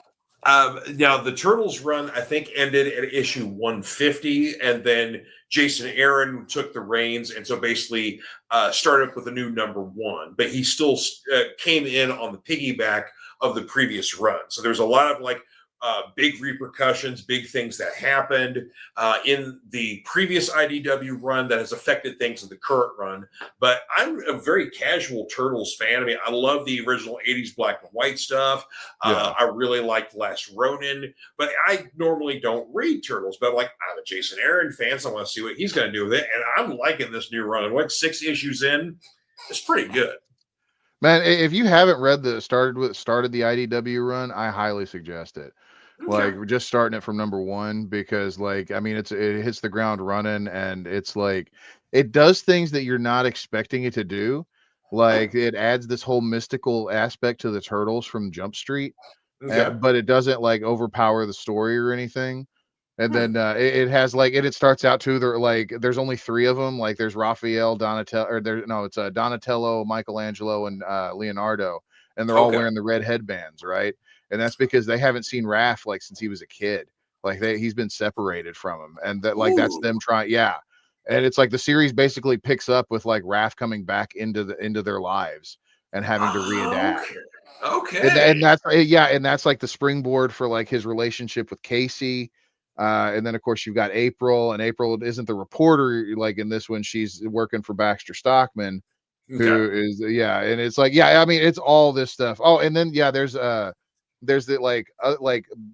Now the Turtles run, I think, ended at issue 150, and then Jason Aaron took the reins, and so basically started up with a new #1. But he still came in on the piggyback of the previous run. So there's a lot of like big repercussions, big things that happened in the previous IDW run that has affected things in the current run. But I'm a very casual Turtles fan. I mean, I love the original 80s black and white stuff. I really liked Last Ronin, but I normally don't read Turtles. But like, I'm a Jason Aaron fan, so I want to see what he's going to do with it. And I'm liking this new run. What, 6 issues in? It's pretty good. Man, if you haven't read started the IDW run, I highly suggest it. Okay. Like, we're just starting it from #1, because like, I mean, it hits the ground running, and it's like, it does things that you're not expecting it to do. Like, it adds this whole mystical aspect to the Turtles from Jump Street, but it doesn't like overpower the story or anything. And then it has like, it starts out too. There's only 3 of them. Like, there's Raphael, Donatello, or it's Donatello, Michelangelo, and Leonardo, and they're all wearing the red headbands, right? And that's because they haven't seen Raph like since he was a kid. Like, he's been separated from him, and that like that's them trying, And it's like the series basically picks up with like Raph coming back into their lives and having to readapt. Okay. And that's like the springboard for like his relationship with Casey. And then of course you've got April, and April isn't the reporter like in this one. She's working for Baxter Stockman, who is and it's like, I mean, it's all this stuff. Oh, and then there's the like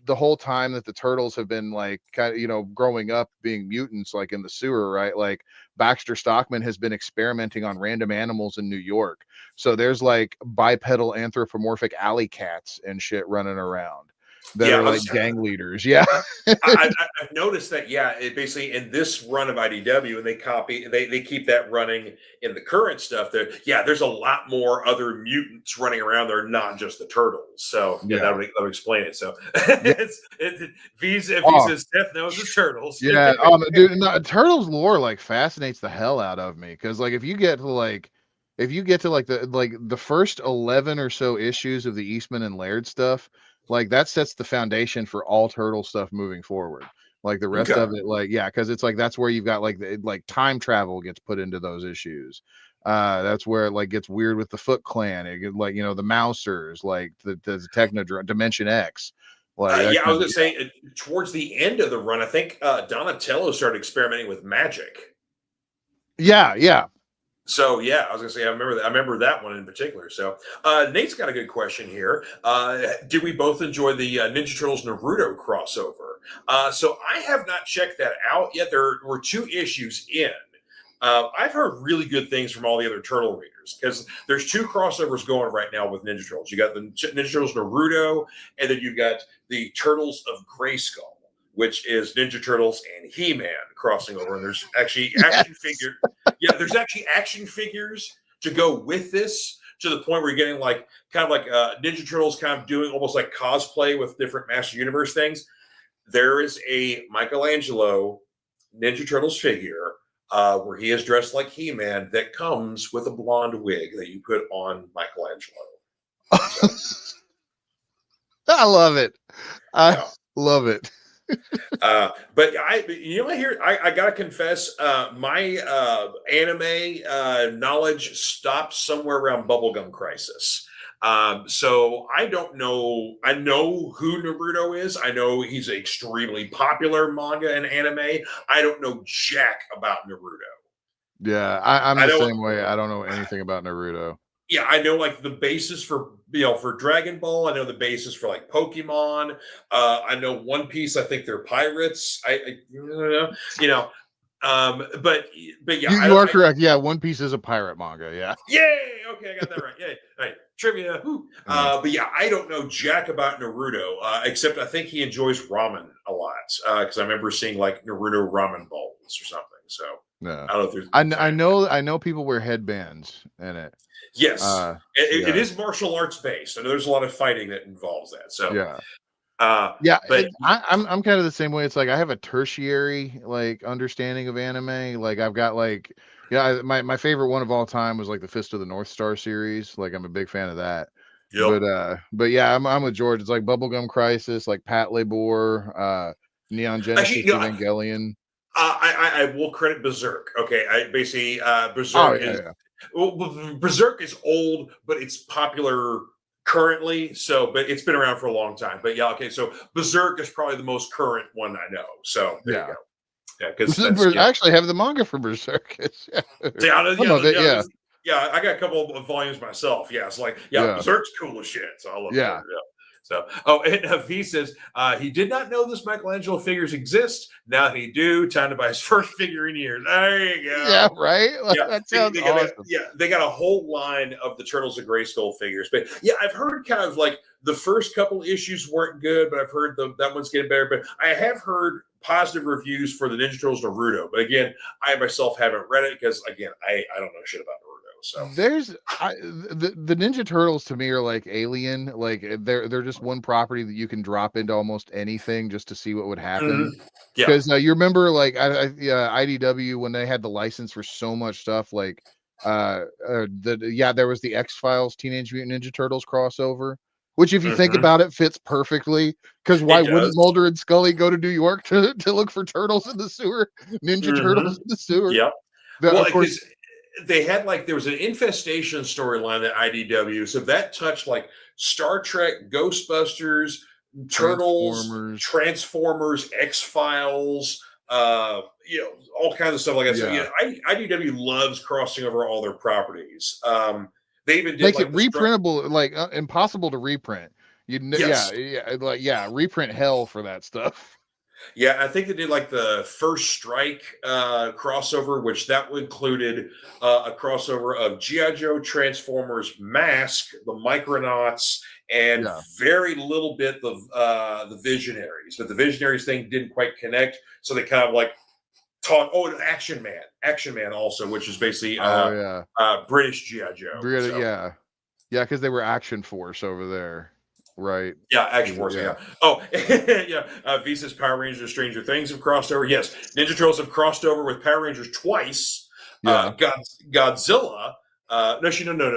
the whole time that the Turtles have been like kind of growing up being mutants, like in the sewer, right? Like, Baxter Stockman has been experimenting on random animals in New York. So there's like bipedal anthropomorphic alley cats and shit running around. that Yeah, are like gang leaders. Yeah. I've noticed that. Yeah, it basically in this run of IDW, and they keep that running in the current stuff. There, yeah, there's a lot more other mutants running around. They're not just the turtles. So yeah, Yeah. that would explain it. So Yeah. if he Oh, says Steph knows his turtles. yeah. Dude, no, Turtles lore like fascinates the hell out of me because like if you get to like the first 11 or so issues of the Eastman and Laird stuff, like that sets the foundation for all Turtle stuff moving forward. Like the rest Okay. of it, like yeah, because it's like that's where you've got like time travel gets put into those issues. That's where it like gets weird with the Foot Clan. It get, like the Mousers, like the Techno Dimension X, like that Yeah, I kind was of gonna say towards the end of the run, I think Donatello started experimenting with magic. yeah. So yeah, I was gonna say I remember that. I remember that one in particular. So Nate's got a good question here. Did we both enjoy the Ninja Turtles Naruto crossover? So I have not checked that out yet. There were 2 issues in. I've heard really good things from all the other Turtle readers because there's 2 crossovers going right now with Ninja Turtles. You got the Ninja Turtles Naruto, and then you've got the Turtles of Grayskull, which is Ninja Turtles and He-Man crossing over. And there's actually action figure. Yeah, there's actually action figures to go with this to the point where you're getting like kind of like Ninja Turtles kind of doing almost like cosplay with different Master Universe things. There is a Michelangelo Ninja Turtles figure where he is dressed like He-Man that comes with a blonde wig that you put on Michelangelo. So, I love it. I yeah. love it. But I gotta confess, my anime knowledge stopped somewhere around Bubblegum Crisis. So I don't know. I know who Naruto is. I know he's an extremely popular manga and anime. I don't know jack about Naruto. Yeah, I'm I the know. same way. I don't know anything about Naruto. Yeah, I know like the basis for for Dragon Ball. I know the basis for like Pokemon. I know One Piece. I think they're pirates. But yeah, You are correct. Yeah, One Piece is a pirate manga. Yeah. yay. Okay, I got that right. Yay. All right, trivia. But yeah, I don't know jack about Naruto except I think he enjoys ramen a lot because I remember seeing like Naruto ramen balls or something. So No. I don't know if there's. I know people wear headbands in it. Yes, it Yeah. is martial arts based. I know there's a lot of fighting that involves that. So Yeah. but I'm kind of the same way. It's like I have a tertiary like understanding of anime. Like I've got like my favorite one of all time was like the Fist of the North Star series. Like I'm a big fan of that. yep. But yeah, I'm with George. It's like Bubblegum Crisis, like Pat Labor, Neon Actually, Genesis Evangelion. I will credit Berserk. Okay, I basically Oh Berserk yeah, is yeah. well, Berserk is old, but it's popular currently. So, but it's been around for a long time. But yeah, okay. So Berserk is probably the most current one I know. So there you Yeah. go. Yeah, because that's I actually have the manga for Berserk. Some of it, yeah. Yeah, I got a couple of volumes myself. Yeah, it's like Yeah. Berserk's cool as shit. So I love Yeah. Berserk. Yeah. So, and V says he did not know this Michelangelo figures exist. Now he do. Time to buy his first figure in years. There you go. Yeah, right. Like, Yeah, that sounds awesome. they got a whole line of the Turtles of Grayskull figures. But yeah, I've heard kind of like the first couple issues weren't good, but I've heard that one's getting better. But I have heard positive reviews for the Ninja Turtles Naruto. But again, I myself haven't read it because again, I don't know shit about Naruto. So The Ninja Turtles to me are like Alien. Like they're just one property that you can drop into almost anything just to see what would happen. yeah, Because you remember like IDW when they had the license for so much stuff. Like there was the X-Files Teenage Mutant Ninja Turtles crossover, which if you think about it fits perfectly. Because why it wouldn't does. Mulder and Scully go to New York to look for turtles in the sewer? Ninja Turtles in the sewer. Yeah. Of Well, course. they had like there was an infestation storyline at IDW, so that touched like Star Trek, Ghostbusters, Turtles, Transformers, X-Files, all kinds of stuff like that. So yeah, IDW loves crossing over all their properties. They even did Makes like it reprintable, like impossible to reprint. Yes. Reprint hell for that stuff. Yeah, I think they did like the First Strike crossover, which that included a crossover of G.I. Joe, Transformers, Mask, the Micronauts, and Yeah. very little bit of the Visionaries. But the Visionaries thing didn't quite connect, so they kind of like taught. Oh, and Action Man also, which is basically Oh yeah. British G.I. Joe. Really, So yeah. Yeah, because they were Action Force over there. Right. yeah, Action Force. Yeah. Yeah. Oh, yeah. Visa's Power Rangers, Stranger Things have crossed over. Yes, Ninja Turtles have crossed over with Power Rangers twice. Yeah. Godzilla. No.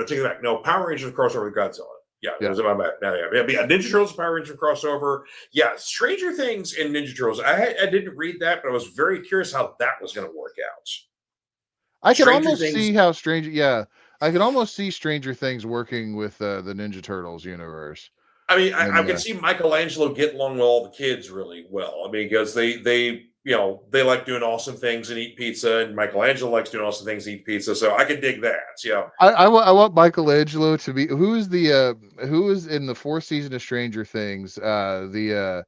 Take it back. No, Power Rangers crossed over with Godzilla. Yeah, it Yeah. was about that. Yeah. Ninja Turtles, Power Rangers crossover. Yeah, Stranger Things and Ninja Turtles. I didn't read that, but I was very curious how that was going to work out. I could Stranger almost Things. see how yeah. I could almost see Stranger Things working with the Ninja Turtles universe. I mean, I And could see Michelangelo getting along with all the kids really well. I mean, because they like doing awesome things and eat pizza, and Michelangelo likes doing awesome things and eat pizza. So I could dig that. Yeah. I want Michelangelo to be who is in the fourth season of Stranger Things, the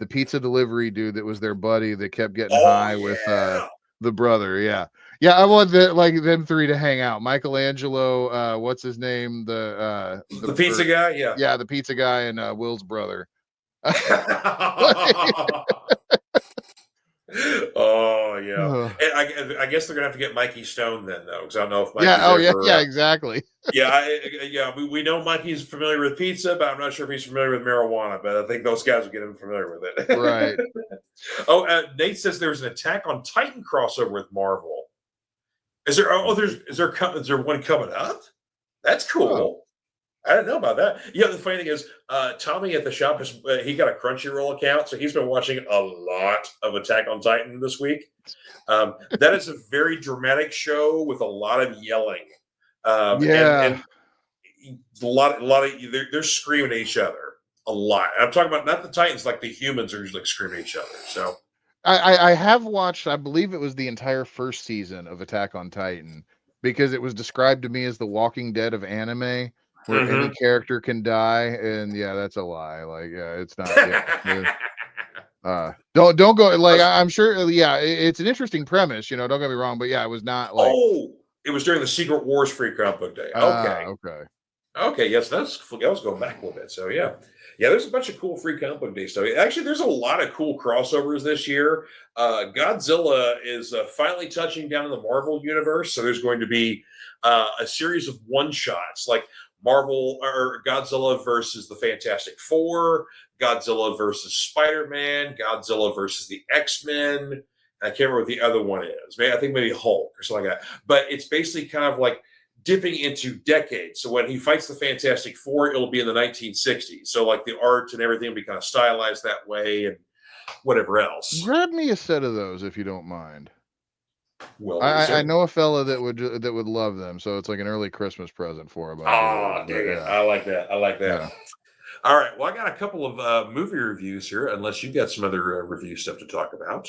pizza delivery dude that was their buddy that kept getting Oh high with yeah. the brother. Yeah, I want them three to hang out. Michelangelo, what's his name, The pizza guy. Yeah. yeah, the pizza guy, and Will's brother. Oh yeah. Ugh. And I guess they're gonna have to get Mikey Stone then, though, because I don't know if Yeah, Mikey's oh yeah, ever. yeah, exactly. Yeah. We know Mikey's familiar with pizza, but I'm not sure if he's familiar with marijuana. But I think those guys will get him familiar with it. Right. Oh, Nate says there's an Attack on Titan crossover with Marvel. Is there? Oh, is there one coming up? That's Oh, cool. I didn't know about that. Yeah, the funny thing is, Tommy at the shop has he got a Crunchyroll account, so he's been watching a lot of Attack on Titan this week. That is a very dramatic show with a lot of yelling, yeah. and a lot of they're screaming at each other a lot. I'm talking about not the Titans, like the humans are usually screaming at each other. So I have watched, I believe it was the entire first season of Attack on Titan, because it was described to me as the Walking Dead of anime, where any character can die, and yeah, that's a lie. Like, yeah, it's not. Don't go. Like, I'm sure. Yeah, it's an interesting premise. Don't get me wrong, but yeah, it was not like. Oh, it was during the Secret Wars free comic book day. Okay. Okay. Okay, yes, that was going back a little bit. So yeah, there's a bunch of cool free comic book day stuff. Actually, there's a lot of cool crossovers this year. Godzilla is finally touching down in the Marvel universe, so there's going to be a series of one shots like Marvel or Godzilla versus the Fantastic Four, Godzilla versus Spider-Man, Godzilla versus the X-Men. I can't remember what the other one is. I think maybe Hulk or something like that. But it's basically kind of like dipping into decades. So when he fights the Fantastic Four, it'll be in the 1960s. So like the art and everything will be kind of stylized that way and whatever else. Grab me a set of those if you don't mind. Well, I know a fella that would love them, so it's like an early Christmas present for him. Oh, dang it. Yeah. I like that. Yeah. All right. Well, I got a couple of movie reviews here, unless you got some other review stuff to talk about.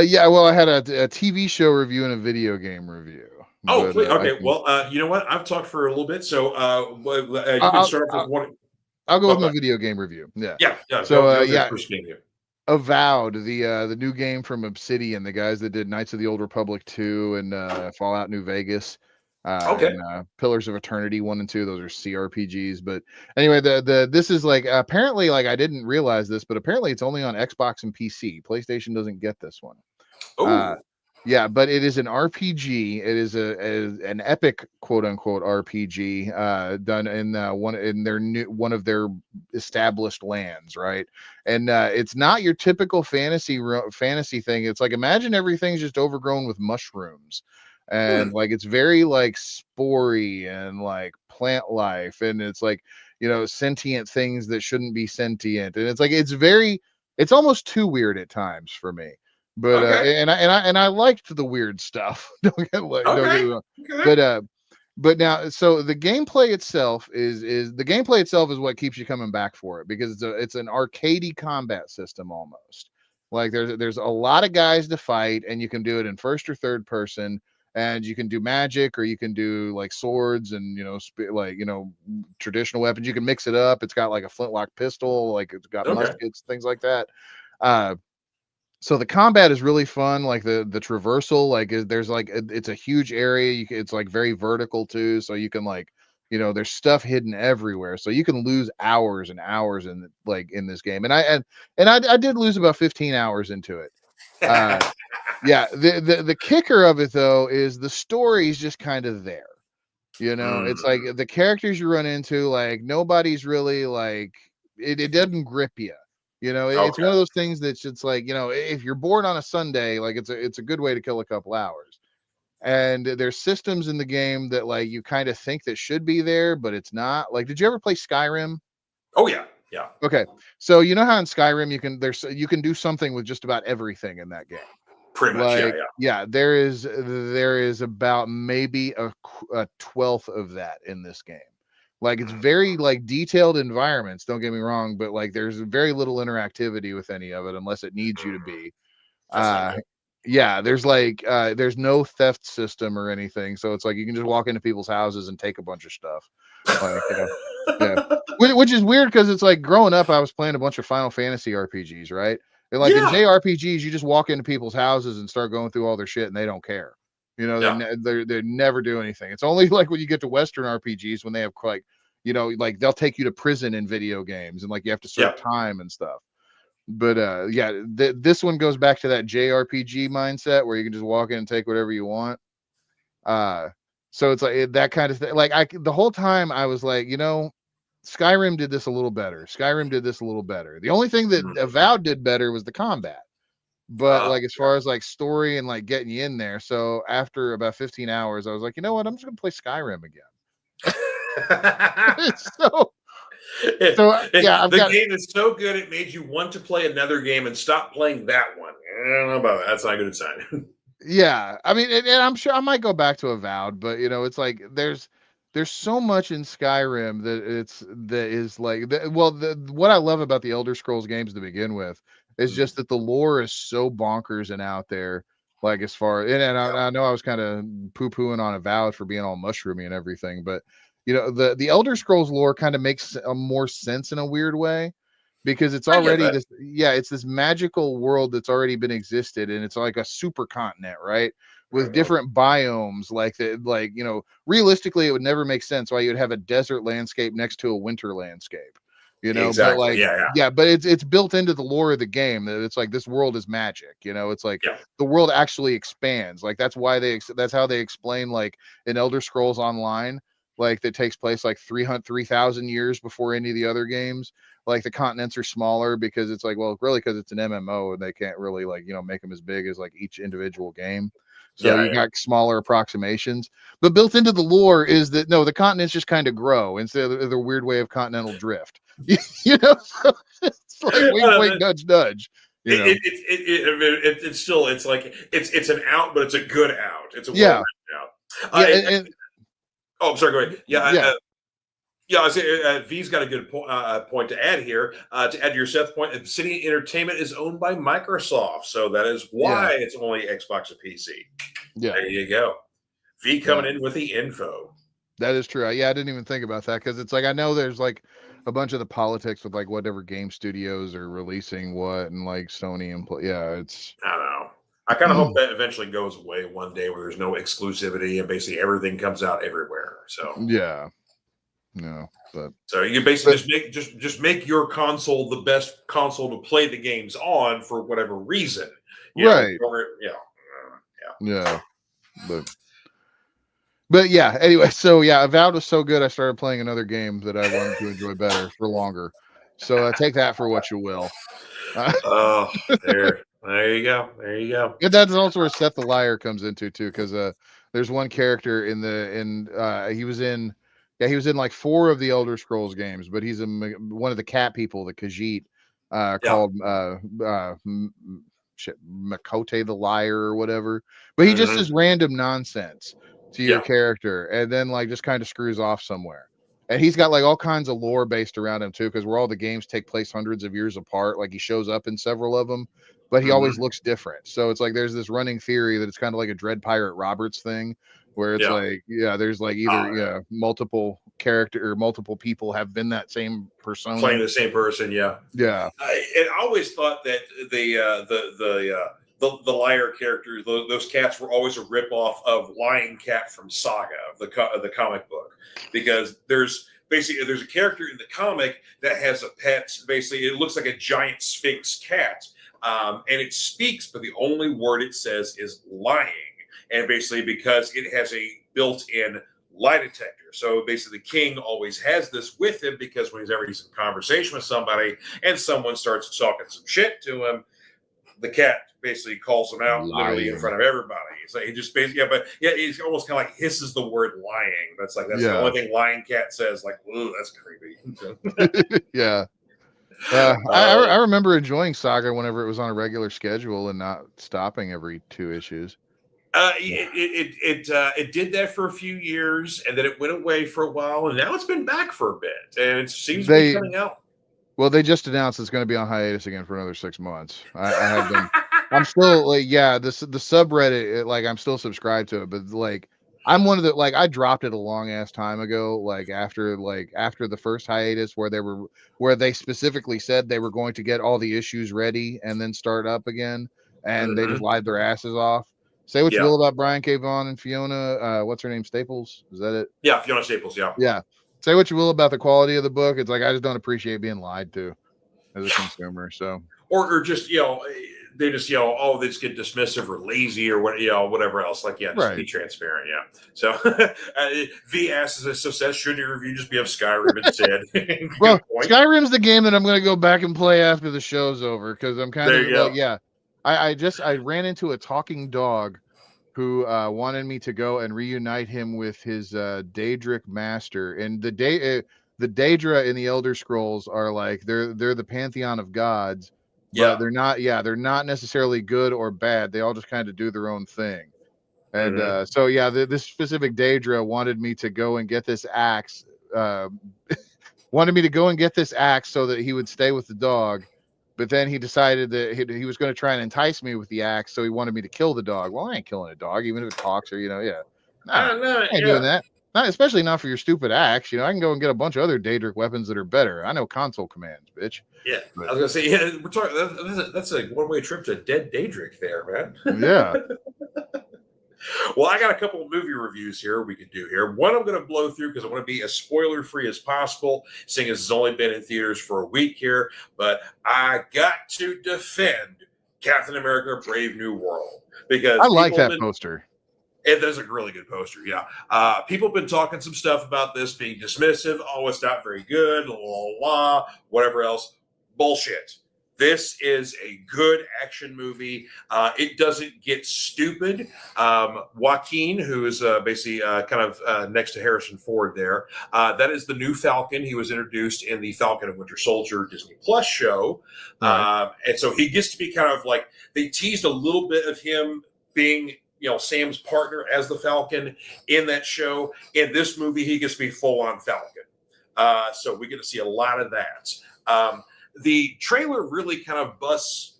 Yeah. Well, I had a TV show review and a video game review. Oh, But, please. Okay. Well, you know what? I've talked for a little bit, so you can start off with one. I'll go with Go my video game review. Yeah. Yeah. So, Go first game here. Avowed, the new game from Obsidian, the guys that did Knights of the Old Republic 2 and Fallout New Vegas, Okay. and Pillars of Eternity 1 and 2. Those are CRPGs. But anyway, this is like, apparently, like, I didn't realize this, but apparently it's only on Xbox and PC. PlayStation doesn't get this one. Oh. Yeah, but it is an RPG. It is an epic, quote unquote, RPG done in one of their established lands, right? And it's not your typical fantasy thing. It's like, imagine everything's just overgrown with mushrooms, and like it's very like spory and like plant life, and it's like, sentient things that shouldn't be sentient, and it's like it's almost too weird at times for me. But Okay. and I liked the weird stuff. Don't get me wrong. Okay. But now, so the gameplay itself is what keeps you coming back for it, because it's an arcadey combat system almost. Like there's a lot of guys to fight, and you can do it in first or third person, and you can do magic, or you can do like swords and traditional weapons. You can mix it up. It's got like a flintlock pistol, like it's got Okay. muskets, things like that. Uh, So the combat is really fun, like the traversal, like there's like it's a huge area. It's like very vertical too, so you can like there's stuff hidden everywhere, so you can lose hours and hours in like in this game. And I did lose about 15 hours into it. Uh, yeah, the kicker of it though is the story's just kind of there. It's like Mm, the characters you run into, like nobody's really like it doesn't grip you. It's okay. one of those things that's just like, if you're bored on a Sunday, like it's a good way to kill a couple hours. And there's systems in the game that like you kind of think that should be there, but it's not. Like, did you ever play Skyrim? Oh yeah, yeah. Okay. So you know how in Skyrim you can do something with just about everything in that game. Pretty much, yeah, Like, yeah, there is about maybe a 12th of that in this game. Like, it's yeah. very like detailed environments, don't get me wrong, but like there's very little interactivity with any of it unless it needs you to Mhm. be. That's not Uh good. yeah, there's no theft system or anything. So it's like you can just walk into people's houses and take a bunch of stuff. Like, yeah. Which is weird because it's like growing up, I was playing a bunch of Final Fantasy RPGs, right? And like in Yeah, JRPGs, you just walk into people's houses and start going through all their shit, and they don't care. yeah, They never do anything. It's only like when you get to Western RPGs when they have like, like they'll take you to prison in video games, and like you have to yeah. serve time and stuff. But yeah, this one goes back to that JRPG mindset where you can just walk in and take whatever you want. Uh, so it's like that kind of thing. Like the whole time I was like, Skyrim did this a little better. Skyrim did this a little better. The only thing that Mhm. Avowed did better was the combat. But like as far as like story and like getting you in there, so after about 15 hours, I was like, you know what? I'm just gonna play Skyrim again. so yeah, I've The got game is so good it made you want to play another game and stop playing that one. I don't know about that. That's not a good sign. yeah. I mean, and I'm sure I might go back to Avowed, but it's like there's so much in Skyrim that is like what I love about the Elder Scrolls games to begin with is Mm, just that the lore is so bonkers and out there. Like as far and yeah, I know I was kind of poo pooing on Avowed for being all mushroomy and everything, but the Elder Scrolls lore kind of makes more sense in a weird way because it's I get already that. this it's this magical world that's already been existed, and it's like a super continent, right, with Mhm. different biomes. Like that, like realistically it would never make sense why you'd have a desert landscape next to a winter landscape, but Exactly. like Yeah, yeah, yeah, but it's built into the lore of the game that it's like this world is magic. It's like yeah. the world actually expands. Like that's why that's how they explain like in Elder Scrolls Online, like that takes place like 3,000 years before any of the other games. Like the continents are smaller because it's like, well, really because it's an MMO and they can't really like make them as big as like each individual game. So Yeah, you yeah. got smaller approximations, but built into the lore is that no, the continents just kind of grow instead of the weird way of continental drift. So it's like wink, wink, It, nudge, nudge. You know, it's still it's like it's an out, but it's a good out. It's a well yeah, written out. yeah, and Oh, I'm sorry. Go ahead. Yeah, yeah, yeah. I say V's got a good point to add here. To add to your Seth point, City Entertainment is owned by Microsoft, so that is yeah, why it's only Xbox and PC. yeah, There you go. V yeah. coming in with the info. That is true. Yeah, I didn't even think about that because it's like I know there's like a bunch of the politics with like whatever game studios are releasing what and like Sony and yeah, it's I don't know. I kind of hope that eventually goes away one day where there's no exclusivity and basically everything comes out everywhere. yeah, no, but So you basically but just make your console the best console to play the games on for whatever reason. right, Yeah. yeah, but yeah. Anyway, so yeah, Avowed was so good. I started playing another game that I wanted to enjoy better for longer. So take that for what you will. Uh, Oh, there you go. There you go. And that's also where Seth the Liar comes into too, because there's one character he was in he was in like 4 of the Elder Scrolls games, but he's one of the cat people, the Khajiit, Yeah. called Makote the Liar or whatever. But he just Hmm. says random nonsense to your Yeah. character, and then like just kind of screws off somewhere. And he's got like all kinds of lore based around him too, because where all the games take place hundreds of years apart, like he shows up in several of them, but he always Hmm. looks different. So it's like there's this running theory that it's kind of like a Dread Pirate Roberts thing, where it's Yeah. like, yeah, there's like Oh, either yeah. multiple character or multiple people have been that same persona. Playing the same person, yeah. Yeah. And I always thought that the liar characters, those cats, were always a ripoff of Lion Cat from Saga, the comic book, because there's a character in the comic that has a pet. Basically, it looks like a giant Sphinx cat, and it speaks, but the only word it says is lying. And basically, because it has a built-in lie detector. So basically, the king always has this with him, because whenever he's in conversation with somebody and someone starts talking some shit to him, the cat basically calls him out literally in front of everybody. So he just basically, he's almost kind of like hisses the word lying. That's the only thing Lion Cat says. Like, ooh, that's creepy. Yeah. I remember enjoying Saga whenever it was on a regular schedule and not stopping every 2 issues. It did that for a few years, and then it went away for a while, and now it's been back for a bit, and it seems to be coming out. Well, they just announced it's going to be on hiatus again for another 6 months. I have been. I'm still like, the subreddit, like, I'm still subscribed to it, but like, I'm one of the, like, I dropped it a long ass time ago, like after the first hiatus where they specifically said they were going to get all the issues ready and then start up again, and they just lied their asses off. Say what you will about Brian K. Vaughan and Fiona. What's her name? Staples? Is that it? Yeah, Fiona Staples. Yeah. Yeah. Say what you will about the quality of the book. It's like, I just don't appreciate being lied to as a consumer. So, or just, they just, oh, they just get dismissive or lazy or what, whatever else. Like, just be transparent. Yeah. So V asks, as it says, should your review just be of Skyrim instead? Well, Skyrim's the game that I'm going to go back and play after the show's over, because I'm kind of like, I ran into a talking dog who wanted me to go and reunite him with his Daedric master. And the Daedra in the Elder Scrolls are like, they're the pantheon of gods, but they're not necessarily good or bad. They all just kind of do their own thing. And this specific Daedra wanted me to go and get this axe. Wanted me to go and get this axe so that he would stay with the dog. But then he decided that he was going to try and entice me with the axe, so he wanted me to kill the dog. Well, I ain't killing a dog, even if it talks or, I ain't doing that. Not, especially not for your stupid axe. I can go and get a bunch of other Daedric weapons that are better. I know console commands, bitch. Yeah, but I was going to say, we're talking. That's a one-way trip to dead Daedric there, man. Yeah. Well, I got a couple of movie reviews here we could do here. One I'm going to blow through because I want to be as spoiler-free as possible, seeing as it's only been in theaters for a week here. But I got to defend Captain America: Brave New World, because I like that poster. It is a really good poster, yeah. People have been talking some stuff about this being dismissive. Oh, it's not very good, whatever else. Bullshit. This is a good action movie. It doesn't get stupid. Joaquin, who is basically kind of next to Harrison Ford there, that is the new Falcon. He was introduced in the Falcon and Winter Soldier Disney Plus show. And so he gets to be kind of like, they teased a little bit of him being, Sam's partner as the Falcon in that show. In this movie, he gets to be full-on Falcon. So we get to see a lot of that. The trailer really kind of busts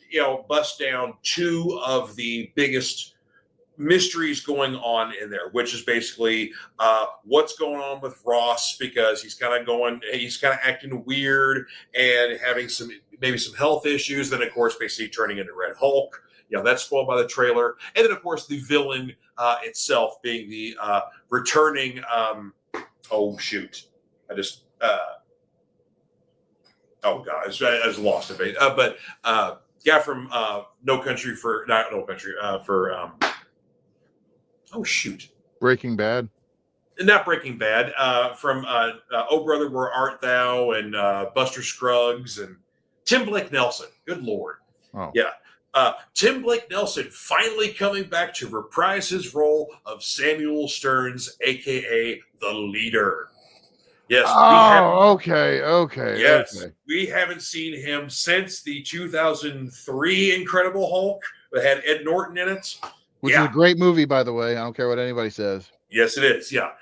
down 2 of the biggest mysteries going on in there, which is basically what's going on with Ross, because he's kind of acting weird and having maybe some health issues. Then, of course, basically turning into Red Hulk. That's spoiled by the trailer. And then, of course, the villain itself being the returning. Oh shoot! Oh God, I just lost it. But guy from oh shoot, Breaking Bad. Not Breaking Bad. From Oh Brother, Where Art Thou, and Buster Scruggs and Tim Blake Nelson. Good Lord. Oh. Yeah. Tim Blake Nelson finally coming back to reprise his role of Samuel Stearns, aka the Leader. Yes. Okay. Yes, we haven't seen him since the 2003 Incredible Hulk that had Ed Norton in it. Which is a great movie, by the way. I don't care what anybody says. Yes, it is. Yeah.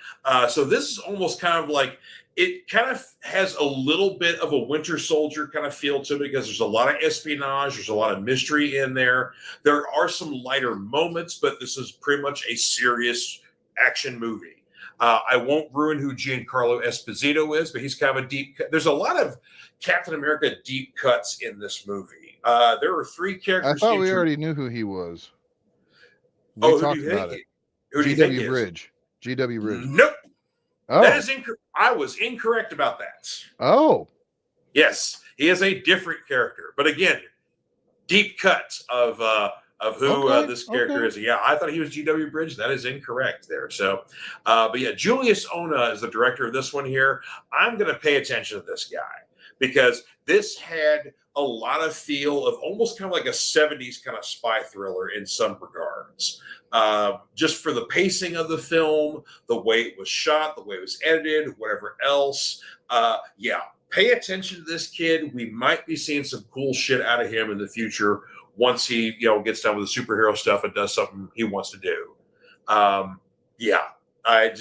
So this is almost kind of like, it kind of has a little bit of a Winter Soldier kind of feel to it, because there's a lot of espionage. There's a lot of mystery in there. There are some lighter moments, but this is pretty much a serious action movie. I won't ruin who Giancarlo Esposito is, but he's kind of a deep cut. There's a lot of Captain America deep cuts in this movie. There were 3 I characters. thought we already knew who he was. We Oh, who do talked you about think? it. Who do you think GW is? Bridge. GW Bridge. Nope. That Oh. is incorrect. I was incorrect about that. Oh. Yes, he is a different character, but again, deep cut of who this character is. Yeah, I thought he was GW Bridge. That is incorrect there. So, but yeah, Julius Ona is the director of this one here. I'm going to pay attention to this guy because this had a lot of feel of almost kind of like a 70s kind of spy thriller in some regards. Just for the pacing of the film, the way it was shot, the way it was edited, whatever else. Yeah, pay attention to this kid. We might be seeing some cool shit out of him in the future once he, gets done with the superhero stuff and does something he wants to do. Yeah, I'm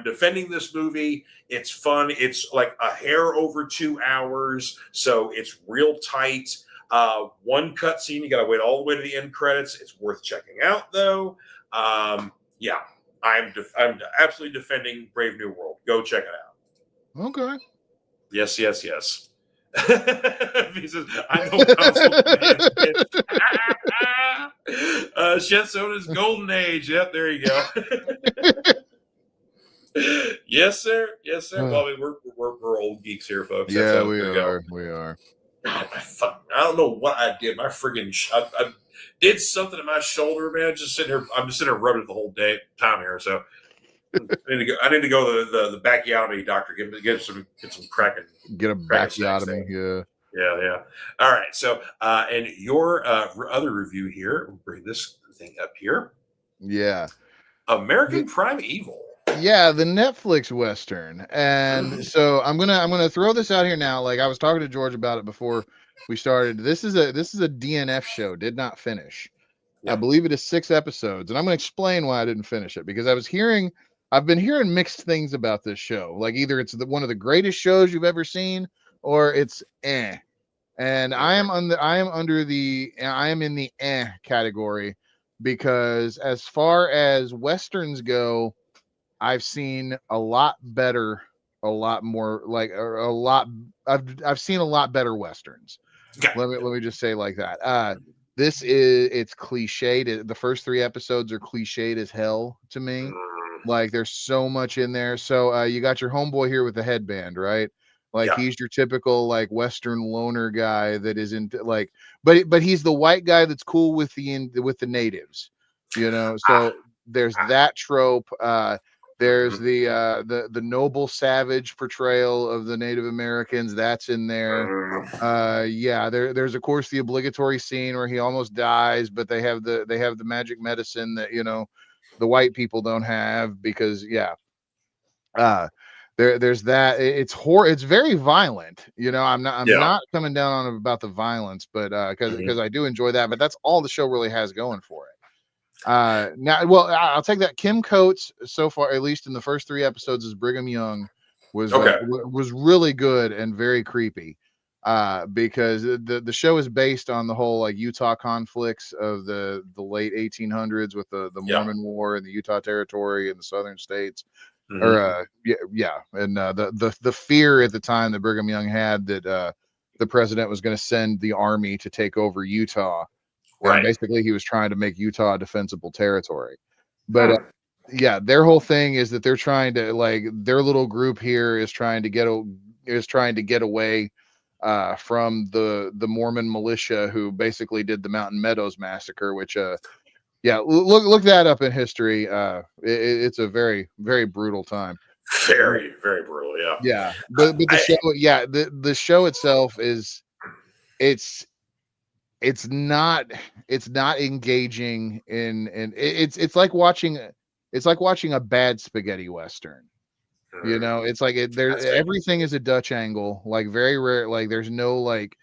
defending this movie. It's fun. It's like a hair over 2 hours, so it's real tight. One cut scene, you got to wait all the way to the end credits. It's worth checking out, though. Yeah, I'm absolutely defending Brave New World. Go check it out. Okay. Yes. He says, I'm no console. Shensona's golden age. Yep, there you go. Yes, sir. Well, I mean, we're old geeks here, folks. Yeah, we are. God, I don't know what I did. My friggin' I did something to my shoulder, man. I'm just sitting here rubbing it the whole time here. So I need to go to the bacchiotomy doctor. Get some cracking. Get a bacchiotomy. Yeah. All right. So and your other review here. We'll bring this thing up here. Yeah. American Primeval. Yeah, the Netflix Western. And so I'm gonna throw this out here now. Like I was talking to George about it before we started. This is a DNF show. Did not finish. Yeah. I believe it is 6 episodes, and I'm gonna explain why I didn't finish it because I've been hearing mixed things about this show. Like either it's one of the greatest shows you've ever seen, or it's eh. And I am in the eh category because as far as Westerns go, I've seen a lot better, a lot more like a lot. I've seen a lot better Westerns. Okay. Let me just say like that. It's cliched. The first 3 episodes are cliched as hell to me. Like there's so much in there. So you got your homeboy here with the headband, right? Like he's your typical like Western loner guy that isn't like, but he's the white guy that's cool with the natives, So there's that trope. There's the noble savage portrayal of the Native Americans that's in there. There's of course the obligatory scene where he almost dies, but they have the magic medicine that the white people don't have because there's that. It's very violent. I'm not coming down on about the violence, but because I do enjoy that, but that's all the show really has going for it. I'll take that. Kim Coates so far, at least in the first 3 episodes, as Brigham Young was really good and very creepy. Because the show is based on the whole like Utah conflicts of the late 1800s with the Mormon War and the Utah Territory and the southern states. And the fear at the time that Brigham Young had that the president was going to send the army to take over Utah. Right. And basically, he was trying to make Utah a defensible territory. But their whole thing is that they're trying to like their little group here is trying to get away from the Mormon militia who basically did the Mountain Meadows massacre, which look that up in history. It's a very, very brutal time. Very, very brutal. Yeah. Yeah. But the show, the show itself is it's not engaging in it's like watching a bad spaghetti Western. It's like everything is a Dutch angle, like very rare, like there's no like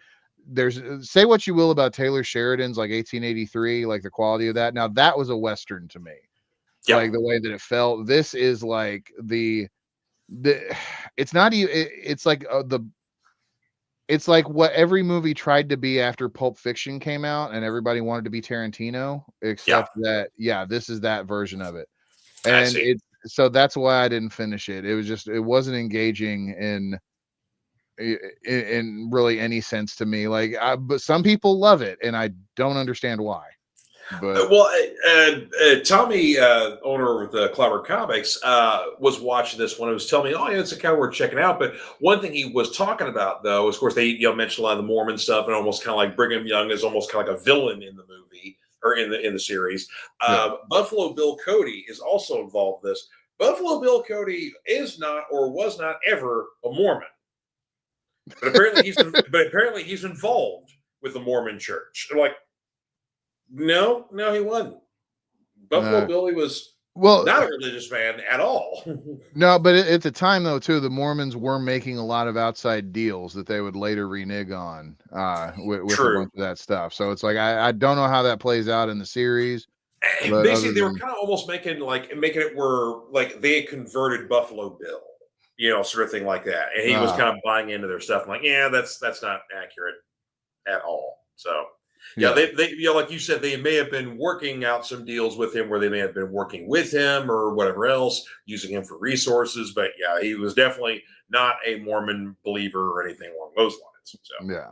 say what you will about Taylor Sheridan's like 1883, like the quality of that. Now that was a Western to me. Yep. Like the way that it felt. This is like it's not even it's like what every movie tried to be after Pulp Fiction came out and everybody wanted to be Tarantino, except that this is that version of it. And so that's why I didn't finish it. It wasn't engaging in really any sense to me. Like, but some people love it, and I don't understand why. But Well, Tommy, owner of the Clobber Comics, was watching this one. He was telling me, "Oh, yeah, it's a kind of worth checking out." But one thing he was talking about, though, is, of course, they mentioned a lot of the Mormon stuff, and almost kind of like Brigham Young is almost kind of like a villain in the movie or in the series. yeah. Buffalo Bill Cody is also involved in this. Buffalo Bill Cody is not or was not ever a Mormon, but apparently he's involved with the Mormon Church. They're like, no, he wasn't. Buffalo Billy was not a religious man at all. No, but at the time, though, too, the Mormons were making a lot of outside deals that they would later renege on with a bunch of that stuff. So it's like I don't know how that plays out in the series. But basically, they were kind of almost making it where like they had converted Buffalo Bill, sort of thing like that, and he was kind of buying into their stuff. I'm like, yeah, that's not accurate at all. So. Yeah, they like you said, they may have been working out some deals with him where they may have been working with him or whatever else, using him for resources. But yeah, he was definitely not a Mormon believer or anything along those lines. So yeah,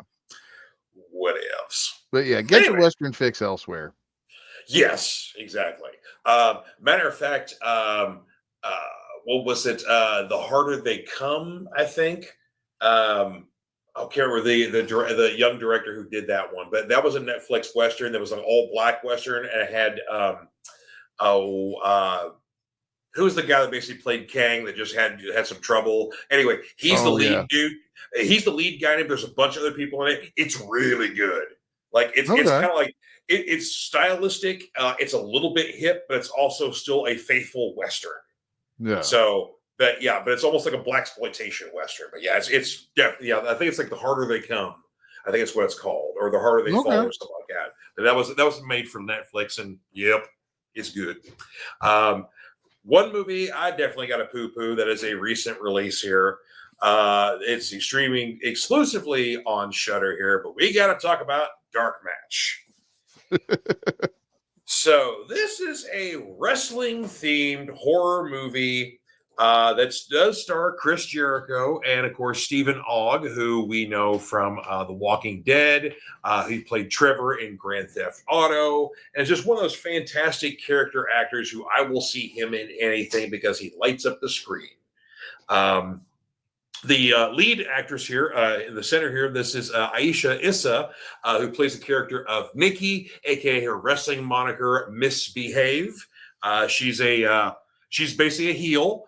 what ifs? But yeah, get your Western fix elsewhere. Yes, exactly. Matter of fact, what was it? The Harder They Come, I think. I can't remember the young director who did that one, but that was a Netflix Western. That was an all black Western, and it had who was the guy that basically played Kang that just had some trouble. Anyway, he's the lead dude. He's the lead guy. And there's a bunch of other people in it. It's really good. Like it's kind of like it's stylistic. It's a little bit hip, but it's also still a faithful Western. Yeah. So. But it's almost like a blaxploitation Western. But yeah, it's definitely, I think it's like The Harder They Come. I think it's what it's called, or The Harder They Fall, or something like that. But that was made from Netflix, and yep, it's good. One movie I definitely got to poo-poo that is a recent release here. It's streaming exclusively on Shudder here, but we got to talk about Dark Match. So this is a wrestling-themed horror movie. That does star Chris Jericho and, of course, Stephen Ogg, who we know from The Walking Dead. He played Trevor in Grand Theft Auto, and is just one of those fantastic character actors who I will see him in anything because he lights up the screen. The lead actress here in the center here, this is Aisha Issa, who plays the character of Nikki, aka her wrestling moniker Misbehave. She's basically a heel.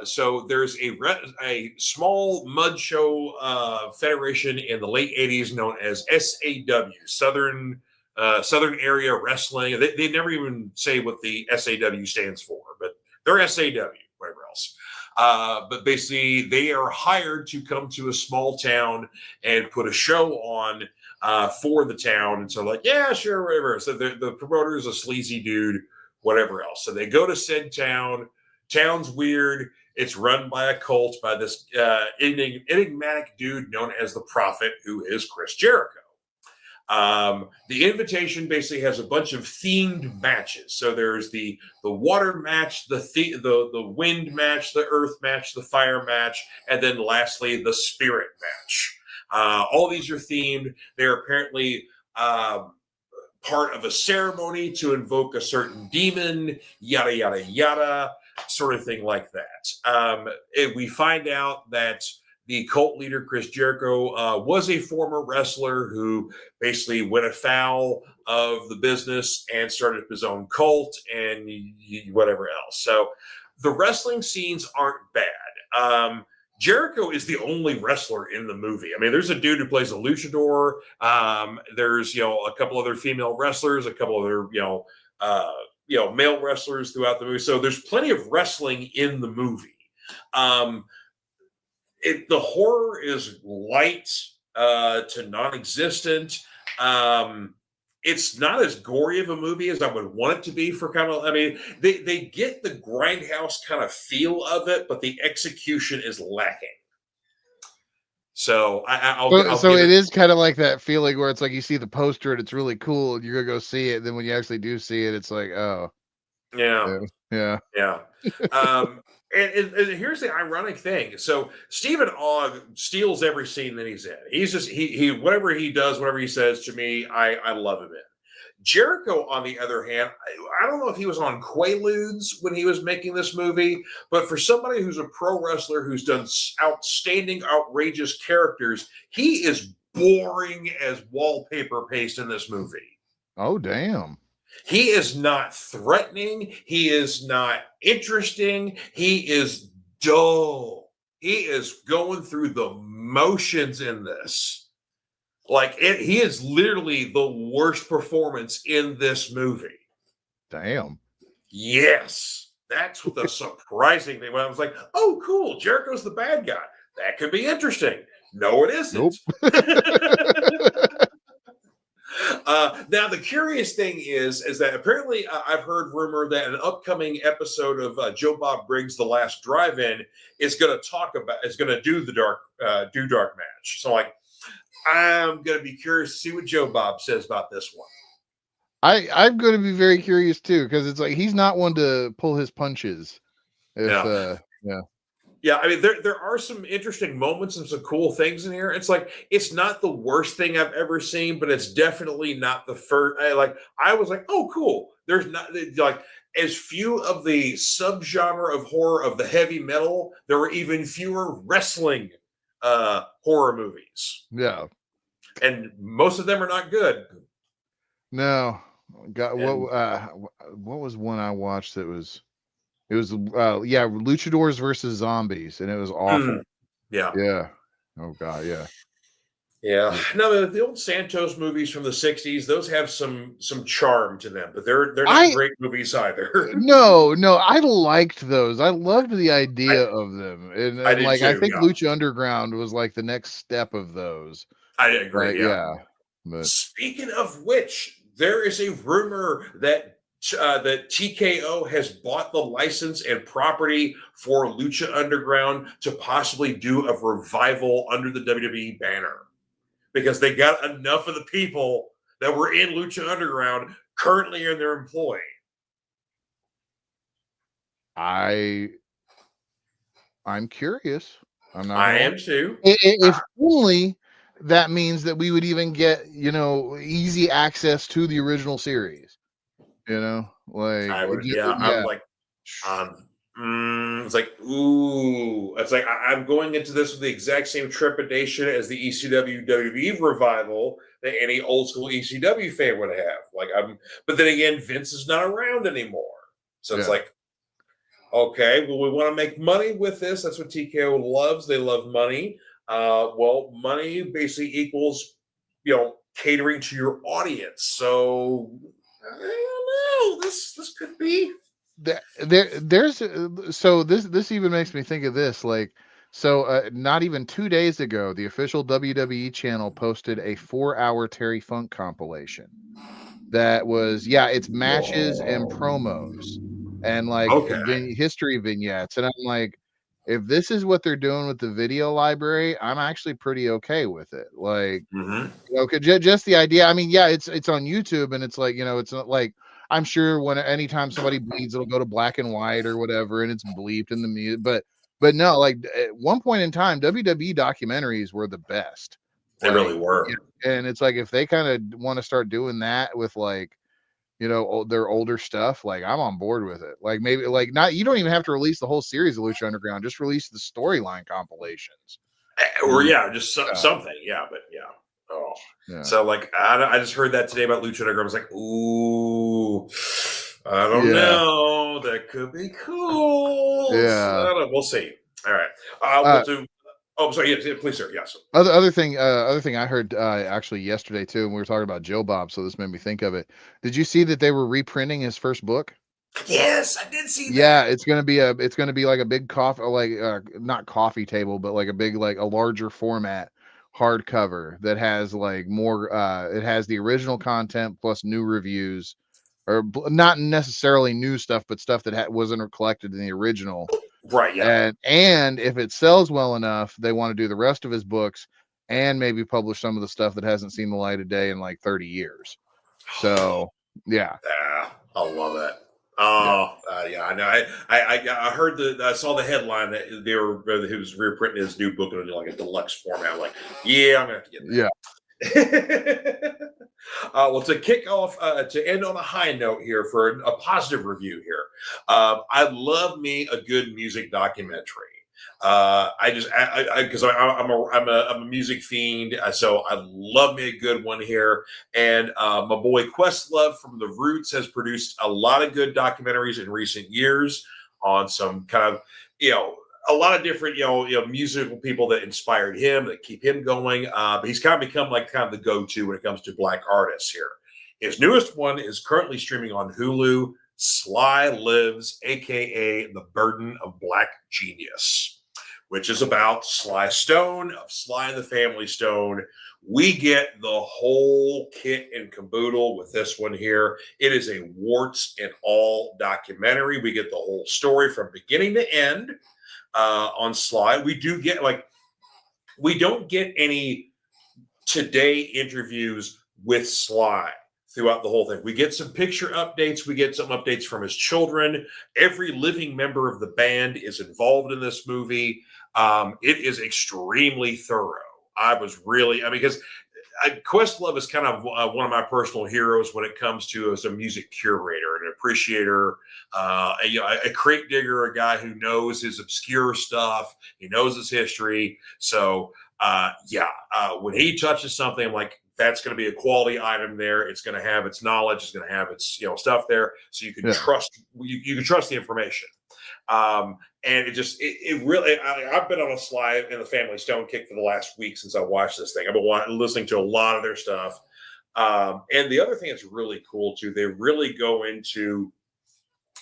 So there's a small mud show federation in the late 80s known as SAW, Southern Area Wrestling. They never even say what the SAW stands for, but they're SAW, whatever else. But basically, they are hired to come to a small town and put a show on for the town. And so, like, yeah, sure, whatever. So the promoter is a sleazy dude, whatever else. So they go to said town. Town's weird. It's run by a cult by this enigmatic dude known as the Prophet, who is Chris Jericho. The invitation basically has a bunch of themed matches. So there's the water match, the wind match, the earth match, the fire match, and then lastly the spirit match. All these are themed. They're apparently part of a ceremony to invoke a certain demon, yada yada yada, sort of thing like that. We find out that the cult leader, Chris Jericho, was a former wrestler who basically went afoul of the business and started his own cult and whatever else. So the wrestling scenes aren't bad. Jericho is the only wrestler in the movie. I mean, there's a dude who plays a luchador. There's, a couple other female wrestlers, a couple other, male wrestlers throughout the movie. So there's plenty of wrestling in the movie. The horror is light to non-existent. It's not as gory of a movie as I would want it to be for kind of, I mean, they get the grindhouse kind of feel of it, but the execution is lacking. So it is kind of like that feeling where it's like you see the poster and it's really cool and you're gonna go see it. Then when you actually do see it, it's like, oh, yeah. Yeah. Yeah. And here's the ironic thing. So Stephen Ogg steals every scene that he's in. He's just he whatever he does, whatever he says to me, I love him in. Jericho, on the other hand, I don't know if he was on Quaaludes when he was making this movie, but for somebody who's a pro wrestler who's done outstanding, outrageous characters, he is boring as wallpaper paste in this movie. Oh, damn. He is not threatening. He is not interesting. He is dull. He is going through the motions in this. Like he is literally the worst performance in this movie. Damn. Yes, that's the surprising thing. When I was like, "Oh, cool, Jericho's the bad guy. That could be interesting." No, it isn't. Nope. Now, the curious thing is that apparently I've heard rumor that an upcoming episode of Joe Bob Briggs' The Last Drive-In is going to do the dark match. So, like, I'm going to be curious to see what Joe Bob says about this one. I'm going to be very curious too, because it's like he's not one to pull his punches. Yeah. Yeah, I mean, there are some interesting moments and some cool things in here. It's like it's not the worst thing I've ever seen, but it's definitely not the first. I was like, oh, cool. There's not like as few of the subgenre of horror of the heavy metal. There were even fewer wrestling horror movies. Yeah, and most of them are not good. No, what was one I watched that was. It was Luchadors versus Zombies, and it was awful. Yeah. Oh god, yeah. Yeah. No, the old Santos movies from the '60s, those have some charm to them, but they're not great movies either. No, I liked those. I loved the idea of them, and like too, I think Lucha Underground was like the next step of those. I agree. Yeah. But speaking of which, there is a rumor that that TKO has bought the license and property for Lucha Underground to possibly do a revival under the WWE banner because they got enough of the people that were in Lucha Underground currently in their employ. I'm curious. I am too. If only that means that we would even get, easy access to the original series. Like I'm like, it's like, ooh, it's like I'm going into this with the exact same trepidation as the ECW WWE revival that any old school ECW fan would have. But then again, Vince is not around anymore, so it's like, okay, well, we want to make money with this. That's what TKO loves. They love money. Well, money basically equals, catering to your audience. So I don't know. This could be this even makes me think of this. Not even 2 days ago, the official WWE channel posted a 4-hour Terry Funk compilation. That was it's matches and promos and history vignettes, and I'm like, if this is what they're doing with the video library, I'm actually pretty okay with it. Just the idea. I mean, it's on YouTube, and it's like, it's not like, I'm sure anytime somebody bleeds, it'll go to black and white or whatever, and it's bleeped in the music. But no, like at one point in time, WWE documentaries were the best. They really were. And it's like, if they kind of want to start doing that with their older stuff, like I'm on board with it. Like maybe you don't even have to release the whole series of Lucha Underground, just release the storyline compilations. Or something. Yeah, but yeah. Oh. Yeah. So I just heard that today about Lucha Underground. I was like, ooh, I don't know. That could be cool. Yeah. We'll see. All right. We'll do. Oh, sorry. Yes, please, sir. Yes. Other thing I heard actually yesterday too, and we were talking about Joe Bob, so this made me think of it. Did you see that they were reprinting his first book? Yes, I did see that. Yeah, it's gonna be like a big not coffee table, but like a big, like a larger format hardcover that has more. It has the original content plus new reviews, or not necessarily new stuff, but stuff that wasn't collected in the original. Right. Yeah. And if it sells well enough, they want to do the rest of his books and maybe publish some of the stuff that hasn't seen the light of day in 30 years. So, yeah. I love that. Oh, yeah, I know. I heard I saw the headline that he was reprinting his new book in like a deluxe format. I'm like, yeah, I'm gonna have to get Yeah. that. Well, to kick off, to end on a high note here for a positive review here, I love me a good music documentary. I just because I'm a music fiend, so I love me a good one here. And my boy Questlove from The Roots has produced a lot of good documentaries in recent years on some kind of a lot of different musical people that inspired him, that keep him going. But he's kind of become like kind of the go-to when it comes to Black artists here. His newest one is currently streaming on Hulu. Sly Lives, aka The Burden of Black Genius, which is about Sly Stone of Sly and the Family Stone. We get the whole kit and caboodle with this one here. It is a warts and all documentary. We get the whole story from beginning to end on Sly. We don't get any today interviews with Sly throughout the whole thing. We get some picture updates. We get some updates from his children. Every living member of the band is involved in this movie. It is extremely thorough. Because Questlove is kind of one of my personal heroes when it comes to as a music curator, an appreciator, a crate digger, a guy who knows his obscure stuff. He knows his history. So, when he touches something, I'm like, that's going to be a quality item there. It's going to have its knowledge. It's going to have its stuff there, so you can trust. You can trust the information. And it really, I've been on a Sly and the Family Stone kick for the last week since I watched this thing. I've been listening to a lot of their stuff. And the other thing that's really cool too, they really go into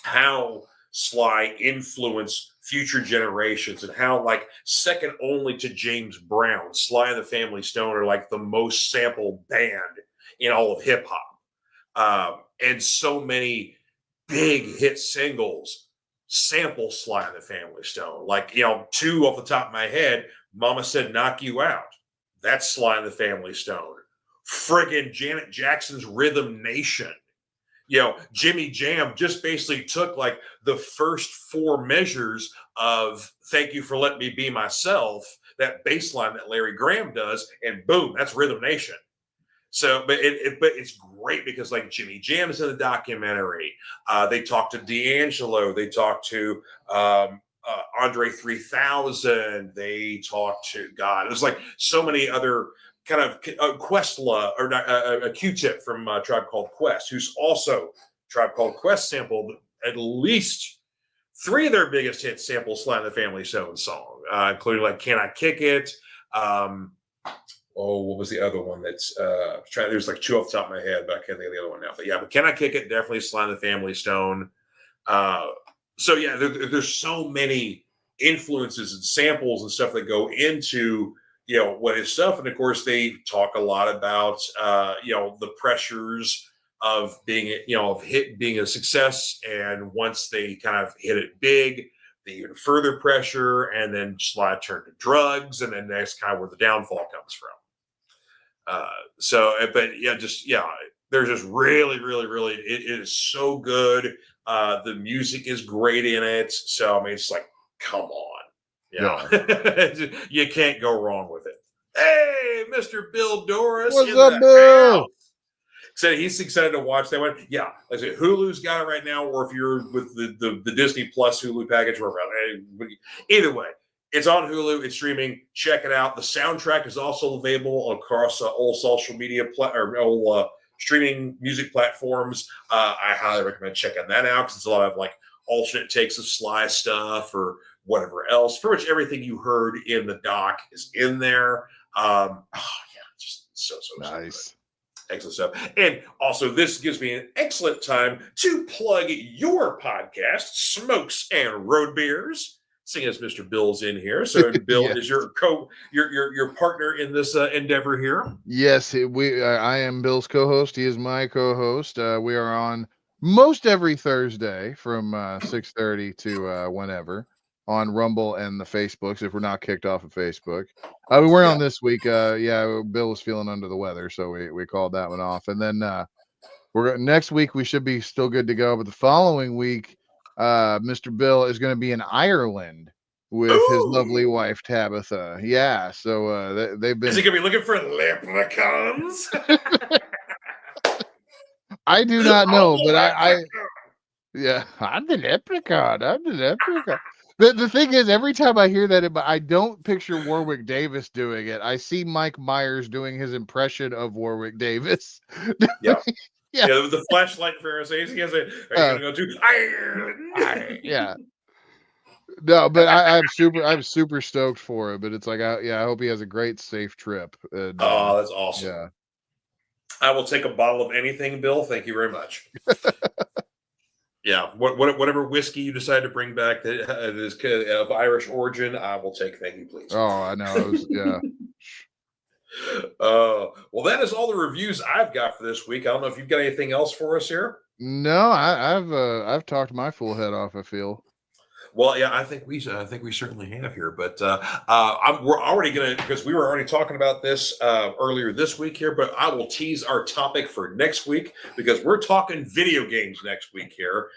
how Sly influenced future generations and how, like, second only to James Brown, Sly and the Family Stone are like the most sampled band in all of hip hop. And so many big hit singles sample Sly and the Family Stone. Like, two off the top of my head, Mama Said Knock You Out. That's Sly and the Family Stone. Friggin' Janet Jackson's Rhythm Nation. Jimmy Jam just basically took like the first four measures of Thank You for Letting Me Be Myself, that bass line that Larry Graham does, and boom, that's Rhythm Nation. So, but it's great because like Jimmy Jam is in the documentary. They talk to D'Angelo. They talk to Andre 3000. They talk to there's like so many other kind of Questlove or a Q-Tip from Tribe Called Quest, who's also Tribe Called Quest sampled at least three of their biggest hits sample Sly and the Family Stone song, including like Can I Kick It? What was the other one that's there's like two off the top of my head, but I can't think of the other one now. But Can I Kick It? Definitely Sly and the Family Stone. There's so many influences and samples and stuff that go into what is stuff. And of course they talk a lot about the pressures of being being a success, and once they kind of hit it big, the even further pressure, and then Sly turned to drugs, and then that's kind of where the downfall comes from. There's just really, really, really, it is so good. The music is great in it. So, I mean, it's like, come on. You can't go wrong with it. Hey, Mr. Bill Doris. What's up, Bill? Said he's excited to watch that one. Yeah, like I said, Hulu's got it right now, or if you're with the Disney Plus Hulu package, either way, it's on Hulu. It's streaming. Check it out. The soundtrack is also available across all social media streaming music platforms. I highly recommend checking that out because it's a lot of like alternate takes of Sly stuff or whatever else. Pretty much everything you heard in the doc is in there. Just so nice. So excellent stuff. And also, this gives me an excellent time to plug your podcast, Smokes and Road Beers. Seeing as Mr. Bill's in here, so Bill is your partner in this endeavor here. Yes, I am Bill's co-host. He is my co-host. We are on most every Thursday from 6:30 to whenever on Rumble and the Facebooks. If we're not kicked off of Facebook, we weren't on this week. Bill was feeling under the weather, so we called that one off. And then Next week we should be still good to go, but the following week, Mr. Bill is going to be in Ireland with his lovely Ooh. wife Tabitha. Yeah, so they've Is been. he gonna be looking for leprechauns? I do not I'm know, a but leprechaun. yeah, I'm the leprechaun. I'm the leprechaun. The thing is, every time I hear that, I don't picture Warwick Davis doing it. I see Mike Myers doing his impression of Warwick Davis. Yeah. Yeah. Yeah, the flashlight Pharisees. He has a, are you Uh, gonna go to Ireland? yeah. No, but I'm super stoked for it. But it's like, I hope he has a great, safe trip. And Oh, that's awesome. yeah, I will take a bottle of anything, Bill. Thank you very much. Yeah, whatever whiskey you decide to bring back that is of Irish origin, I will take. Thank you, please. oh, I know. It was, yeah. Well, that is all the reviews I've got for this week. I don't know if you've got anything else for us here. No, I've talked my full head off. I feel. Well, yeah, I think we certainly have here, but we're already gonna, because we were already talking about this earlier this week here, but I will tease our topic for next week because we're talking video games next week here.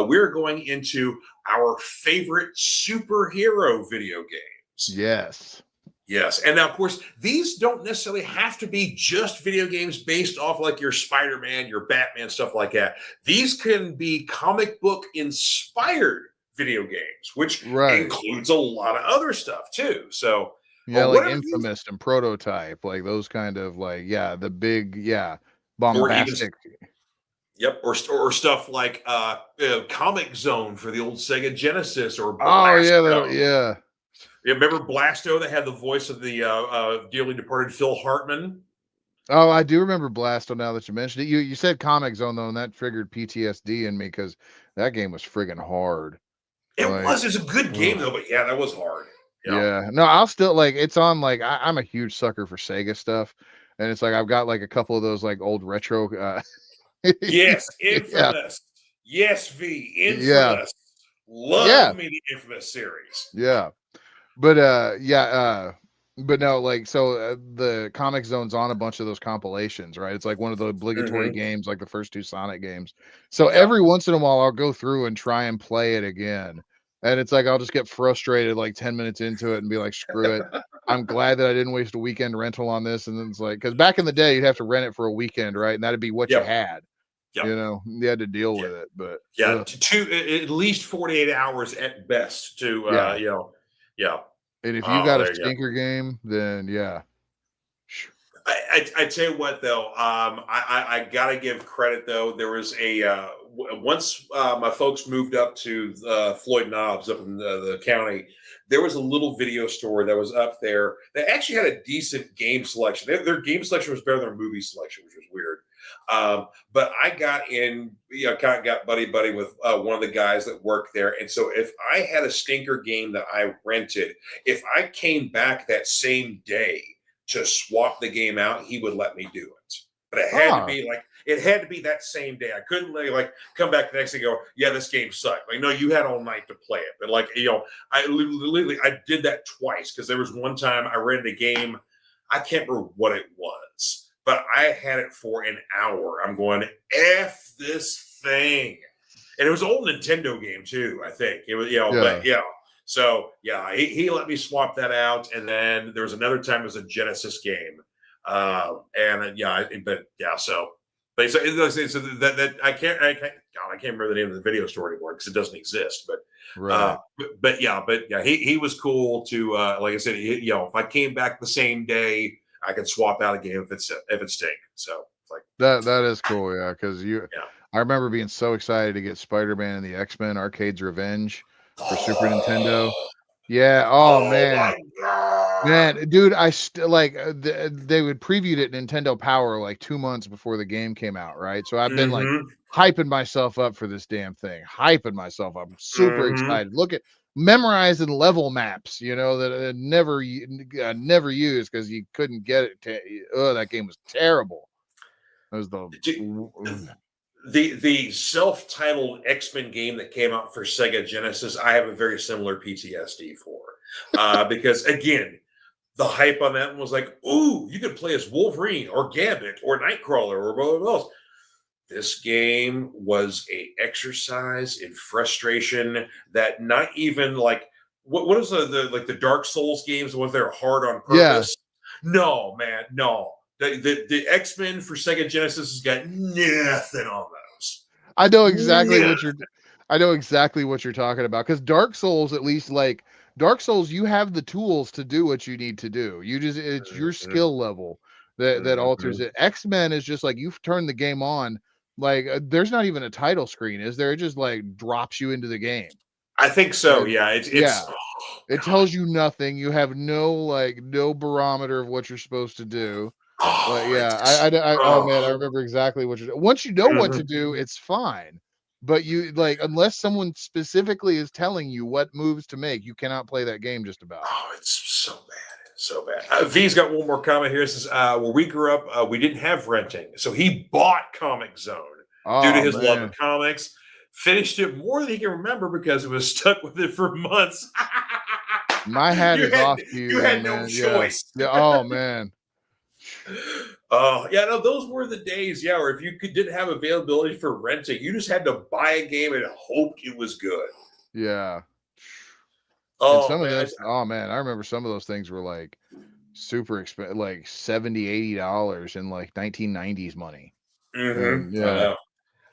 We're going into our favorite superhero video games. Yes. Yes. And now, of course, these don't necessarily have to be just video games based off like your Spider-Man, your Batman, stuff like that. These can be comic book inspired video games, which Right. includes a lot of other stuff too. So, Yeah, like Infamous and Prototype, like those kind of like, the big, bombastic. Yep, or stuff like Comic Zone for the old Sega Genesis, or Oh Blasto. yeah. You remember Blasto that had the voice of the dearly departed Phil Hartman? Oh, I do remember Blasto now that you mentioned it. You said Comic Zone though, and that triggered PTSD in me because that game was friggin' hard. It Like, was. It's a good game though, but yeah, that was hard. yeah. No, I'll still like it's on like I'm a huge sucker for Sega stuff. And it's like I've got like a couple of those like old retro Yes, yeah. Infamous. Yes, V. Yeah. Infamous. Love Yeah. me the Infamous series. Yeah. But but no, like so the Comic Zone's on a bunch of those compilations, right? It's like one of the obligatory games, like the first two Sonic games. So every once in a while I'll go through and try and play it again. And it's like I'll just get frustrated like 10 minutes into it and be like, screw it. I'm glad that I didn't waste a weekend rental on this. And then it's like, because back in the day, you'd have to rent it for a weekend, right? And that'd be what you had. Yep. You know, you had to deal with it. But at least 48 hours at best to yeah. And if you got a stinker game, then yeah. I tell you what though, I gotta give credit though. There was a once my folks moved up to Floyd Knobs up in the county. There was a little video store that was up there that actually had a decent game selection. Their game selection was better than their movie selection, which was weird. But I got in, kind of got buddy with one of the guys that worked there. And so if I had a stinker game that I rented, if I came back that same day to swap the game out, he would let me do it. But it had to be that same day. I couldn't like come back the next day and go, yeah, this game sucked. Like, no, you had all night to play it. But like, I literally I did that twice because there was one time I rented a game. I can't remember what it was, but I had it for an hour. I'm going, F this thing. And it was an old Nintendo game too, I think. It was, but yeah. So yeah, he let me swap that out. And then there was another time it was a Genesis game. So that I can't remember the name of the video store anymore because it doesn't exist. But he was cool to like I said, if I came back the same day, I could swap out a game if it stinks. So it's like that is cool, yeah. Because I remember being so excited to get Spider-Man and the X-Men Arcade's Revenge for Super Nintendo. Yeah. Oh man. Man, dude, I still like they would preview it Nintendo Power like 2 months before the game came out, right? So I've been like hyping myself up for this damn thing, hyping myself up. I'm super excited. Look at memorizing level maps, that I never used because you couldn't get it. That game was terrible. It was the self-titled X-Men game that came out for Sega Genesis. I have a very similar PTSD for because again, the hype on that one was like, ooh, you could play as Wolverine or Gambit or Nightcrawler or blah, blah, blah. This game was a exercise in frustration that not even like what is the like the Dark Souls games, the ones that are hard on Yeah, purpose? No, man, no. The X-Men for Sega Genesis has got nothing on those. I know exactly Yeah. what you're. I know exactly what you're talking about because Dark Souls, at least like Dark Souls, you have the tools to do what you need to do. You just it's your Mhm, skill level that alters mhm. it. X-Men is just like you've turned the game on. Like there's not even a title screen, is there? It just like drops you into the game. I think so. And Yeah, yeah, it's oh it god, tells you nothing. You have no barometer of what you're supposed to do. Like, oh yeah, it's oh oh. man, I remember exactly what you're. Once you know what to Mhm. do, it's fine. But you like, unless someone specifically is telling you what moves to make, you cannot play that game just about. Oh, it's so bad. So bad. V's got one more comment here. It says, where we grew up, we didn't have renting. So he bought Comic Zone due to Oh his love of man, comics. Finished it more than he can remember because he was stuck with it for months. my hat you is had off to you you then, had no man. Yeah, choice. yeah. Oh man, Oh, yeah, no, those were the days, yeah, where if didn't have availability for renting, you just had to buy a game and hoped it was good. yeah. And Oh some of man. those, oh man, I remember some of those things were like super expensive, like 70, $80 in like 1990s money. And I yeah, know.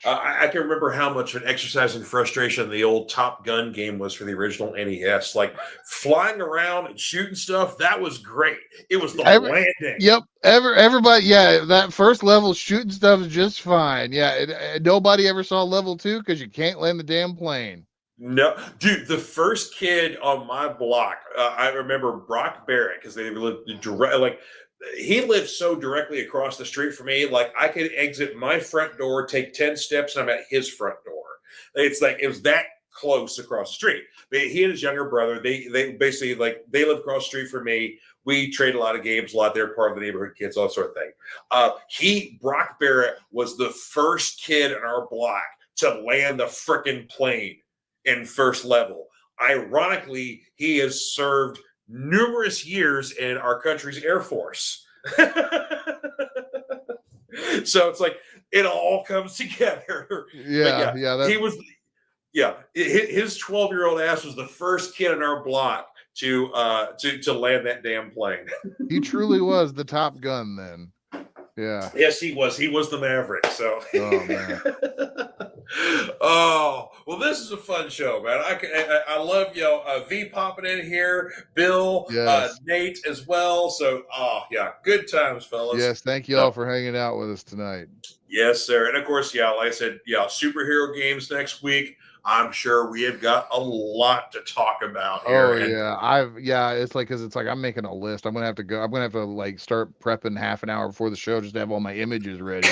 I can remember how much of an exercise in frustration the old Top Gun game was for the original NES. Like flying around and shooting stuff, that was great. It was the landing. Yep. Everybody. Yeah. That first level shooting stuff is just fine. Yeah. Nobody ever saw level 2 because you can't land the damn plane. No, dude, the first kid on my block, I remember Brock Barrett because they lived direct, like he lived so directly across the street from me. Like I could exit my front door, take 10 steps, and I'm at his front door. It's like it was that close across the street. But he and his younger brother, they basically like they live across the street from me. We trade a lot of games, a lot. They're part of the neighborhood kids, all sort of thing. Brock Barrett was the first kid in our block to land the freaking plane in first level. Ironically, he has served numerous years in our country's Air Force. So it's like it all comes together. But Yeah. yeah, Yeah. That he was his 12-year-old ass was the first kid in our block to land that damn plane. he truly was the Top Gun then. Yeah. Yes, he was. He was the Maverick. So, Oh man. oh well, this is a fun show, man. I love V popping in here, Bill, Yes. Nate as well. So, oh yeah, good times, fellas. Yes. Thank you No, all for hanging out with us tonight. yes, sir. And of course, yeah, like I said, yeah, superhero games next week. I'm sure we have got a lot to talk about here, Oh and yeah. It's like because it's like I'm making a list. I'm gonna have to go. I'm gonna have to like start prepping half an hour before the show just to have all my images ready.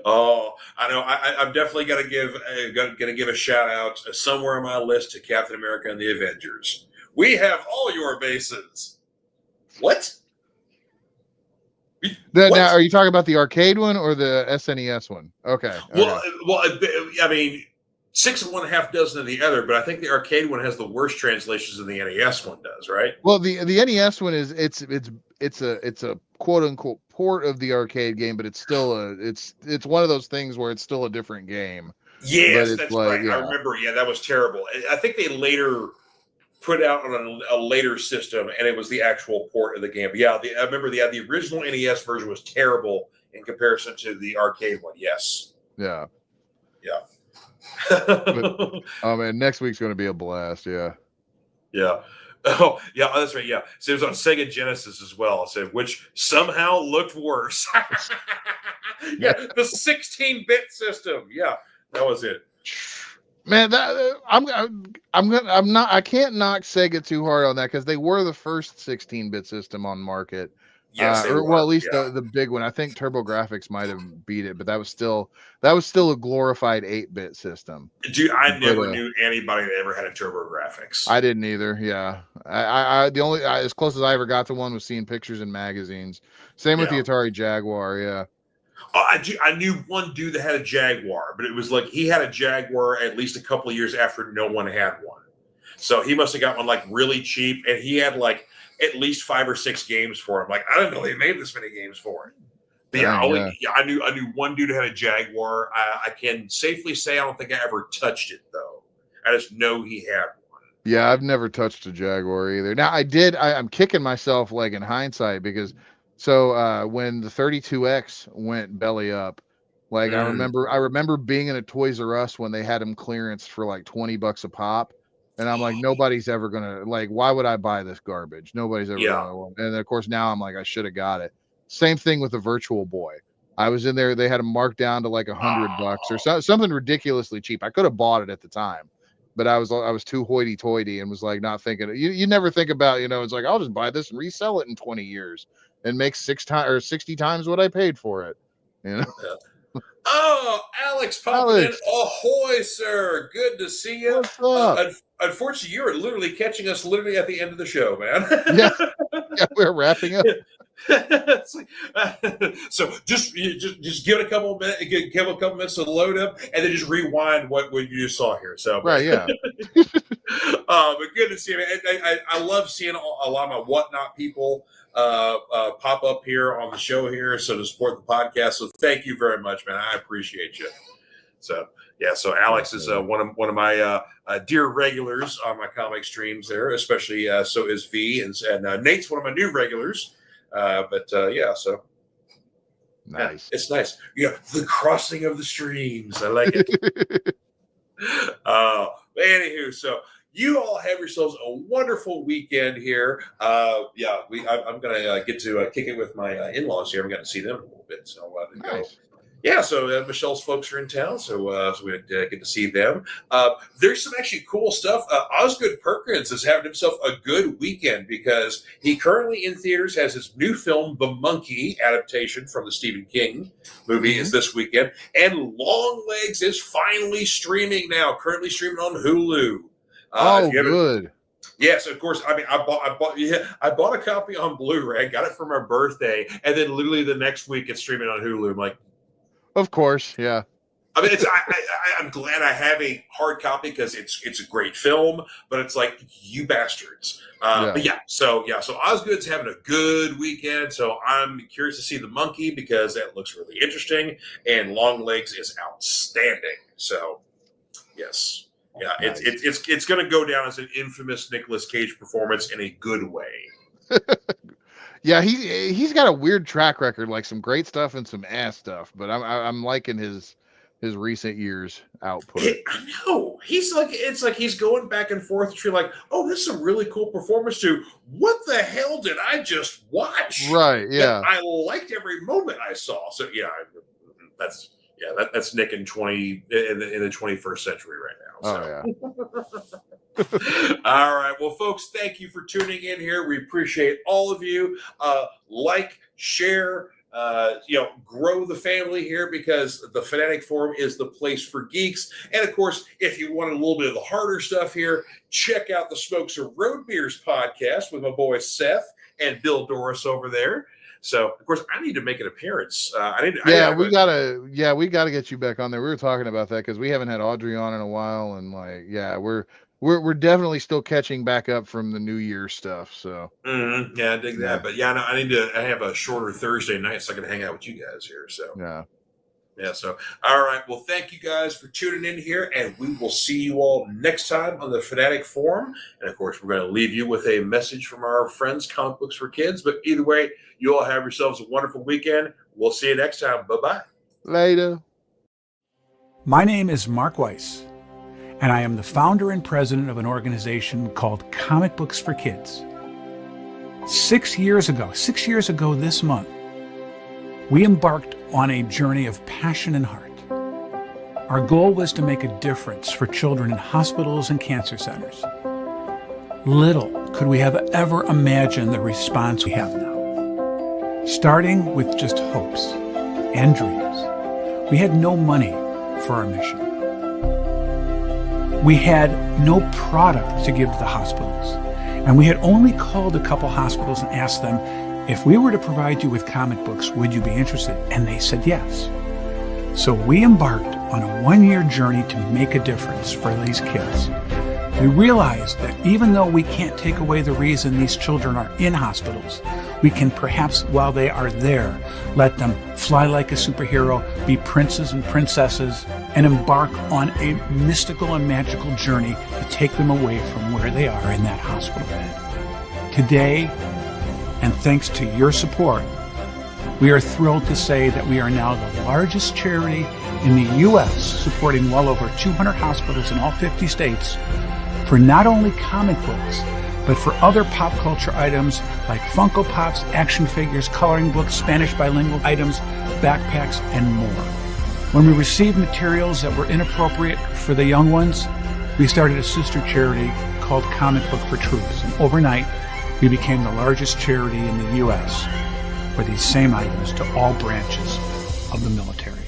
oh, I know. I'm definitely gonna give a shout out somewhere on my list to Captain America and the Avengers. We have all your bases. What? Now, What? are you talking about the arcade one or the SNES one? Okay. Well, Okay. I mean, six of one, half dozen of the other. But I think the arcade one has the worst translations than the NES one does, right? Well, the NES one is it's a quote unquote port of the arcade game, but it's still it's one of those things where it's still a different game. But Yes, it's that's like right. I yeah, remember. Yeah, that was terrible. I think they later put out on a later system, and it was the actual port of the game. But yeah, I remember the original NES version was terrible in comparison to the arcade one. Yes, yeah. yeah, But oh man, next week's going to be a blast. Yeah. yeah. Oh, yeah, that's right. Yeah, so it was on Sega Genesis as well. So which somehow looked worse. Yeah, the 16-bit system. Yeah, that was it. Man, that I can't knock Sega too hard on that because they were the first 16-bit system on market. Yes, they Or well, were. at least Yeah. the big one. I think TurboGrafx might have beat it, but that was still a glorified 8-bit system. Dude, I But never knew anybody that ever had a TurboGrafx. I didn't either. Yeah, I the only as close as I ever got to one was seeing pictures in magazines. Same with Yeah. the Atari Jaguar. Yeah. Oh, I knew one dude that had a Jaguar, but it was like he had a Jaguar at least a couple of years after no one had one. So he must have got one like really cheap, and he had like at least 5 or 6 games for him. Like I didn't know they made this many games for it. But yeah, Dang, I knew one dude who had a Jaguar. I can safely say I don't think I ever touched it though. I just know he had one. Yeah, I've never touched a Jaguar either. Now I did. I'm kicking myself like in hindsight because when the 32X went belly up, like I remember being in a Toys R Us when they had them clearance for like $20 a pop, and I'm like, nobody's ever gonna like. Why would I buy this garbage? Nobody's ever Yeah. gonna. And of course now I'm like, I should have got it. Same thing with the Virtual Boy. I was in there. They had them marked down to like $100 or something ridiculously cheap. I could have bought it at the time. But I was too hoity-toity and was like not thinking. You never think about, it's like I'll just buy this and resell it in 20 years and make 60 times what I paid for it. Yeah. Oh, Alex popping in. Ahoy, sir. Good to see you. What's up? Unfortunately, you're literally catching us literally at the end of the show, man. Yeah, we're wrapping up. So just give it a couple of minutes, give a couple minutes to load up, and then just rewind what you just saw here. So right, yeah. But good to see you. I love seeing a lot of my whatnot people pop up here on the show here, so to support the podcast. So thank you very much, man. I appreciate you. So yeah, so Alex is one of my dear regulars on my comic streams there, especially so is V, and Nate's one of my new regulars. Yeah, so nice. Yeah, it's nice. Yeah, the crossing of the streams. I like it. Anywho, so you all have yourselves a wonderful weekend here. I'm gonna get to kick it with my in-laws here. I'm going to see them a little bit, so nice. Yeah, so Michelle's folks are in town, so we get to see them. There's some actually cool stuff. Osgood Perkins is having himself a good weekend because he currently in theaters has his new film, The Monkey, adaptation from the Stephen King movie, is this weekend. And Longlegs is finally streaming now, currently streaming on Hulu. Good. Yes, of course. I mean, I bought a copy on Blu-ray, got it for my birthday, and then literally the next week it's streaming on Hulu. I'm like, of course, yeah. I mean, I'm glad I have a hard copy because it's a great film, but it's like, you bastards. So Osgood's having a good weekend, so I'm curious to see The Monkey because that looks really interesting, and Longlegs is outstanding. So, yes. Yeah, nice. It's going to go down as an infamous Nicolas Cage performance in a good way. Yeah, he's got a weird track record, like some great stuff and some ass stuff. But I'm liking his recent years output. I know it's like he's going back and forth between like, oh, this is some really cool performance to what the hell did I just watch? Right. Yeah. But I liked every moment I saw. So yeah, that's Nick in the 21st century right now. So. Oh yeah. All right. Well, folks, thank you for tuning in here. We appreciate all of you. Like, share, grow the family here because the Fanatic Forum is the place for geeks. And of course, if you want a little bit of the harder stuff here, check out the Smokes of Road Beers podcast with my boy Seth and Bill Doris over there. So, of course, I need to make an appearance. We gotta get you back on there. We were talking about that because we haven't had Audrey on in a while, and we're definitely still catching back up from the New Year stuff. So, I dig that. But I have a shorter Thursday night so I can hang out with you guys here. So, yeah. So, all right. Well, thank you guys for tuning in here, and we will see you all next time on the Fanatic Forum. And of course, we're going to leave you with a message from our friends, Comic Books for Kids. But either way, you all have yourselves a wonderful weekend. We'll see you next time. Bye-bye. Later. My name is Mark Weiss, and I am the founder and president of an organization called Comic Books for Kids. 6 years ago this month, we embarked on a journey of passion and heart. Our goal was to make a difference for children in hospitals and cancer centers. Little could we have ever imagined the response we have now. Starting with just hopes and dreams, we had no money for our mission. We had no product to give to the hospitals, and we had only called a couple hospitals and asked them, if we were to provide you with comic books, would you be interested? And they said yes. So we embarked on a 1-year journey to make a difference for these kids. We realized that even though we can't take away the reason these children are in hospitals, we can perhaps, while they are there, let them fly like a superhero, be princes and princesses, and embark on a mystical and magical journey to take them away from where they are in that hospital bed. Today, and thanks to your support, we are thrilled to say that we are now the largest charity in the U.S., supporting well over 200 hospitals in all 50 states for not only comic books, but for other pop culture items like Funko Pops, action figures, coloring books, Spanish bilingual items, backpacks, and more. When we received materials that were inappropriate for the young ones, we started a sister charity called Comic Book for Troops, and overnight, we became the largest charity in the U.S. for these same items to all branches of the military.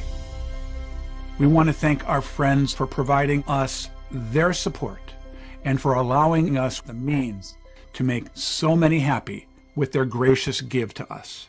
We want to thank our friends for providing us their support and for allowing us the means to make so many happy with their gracious give to us.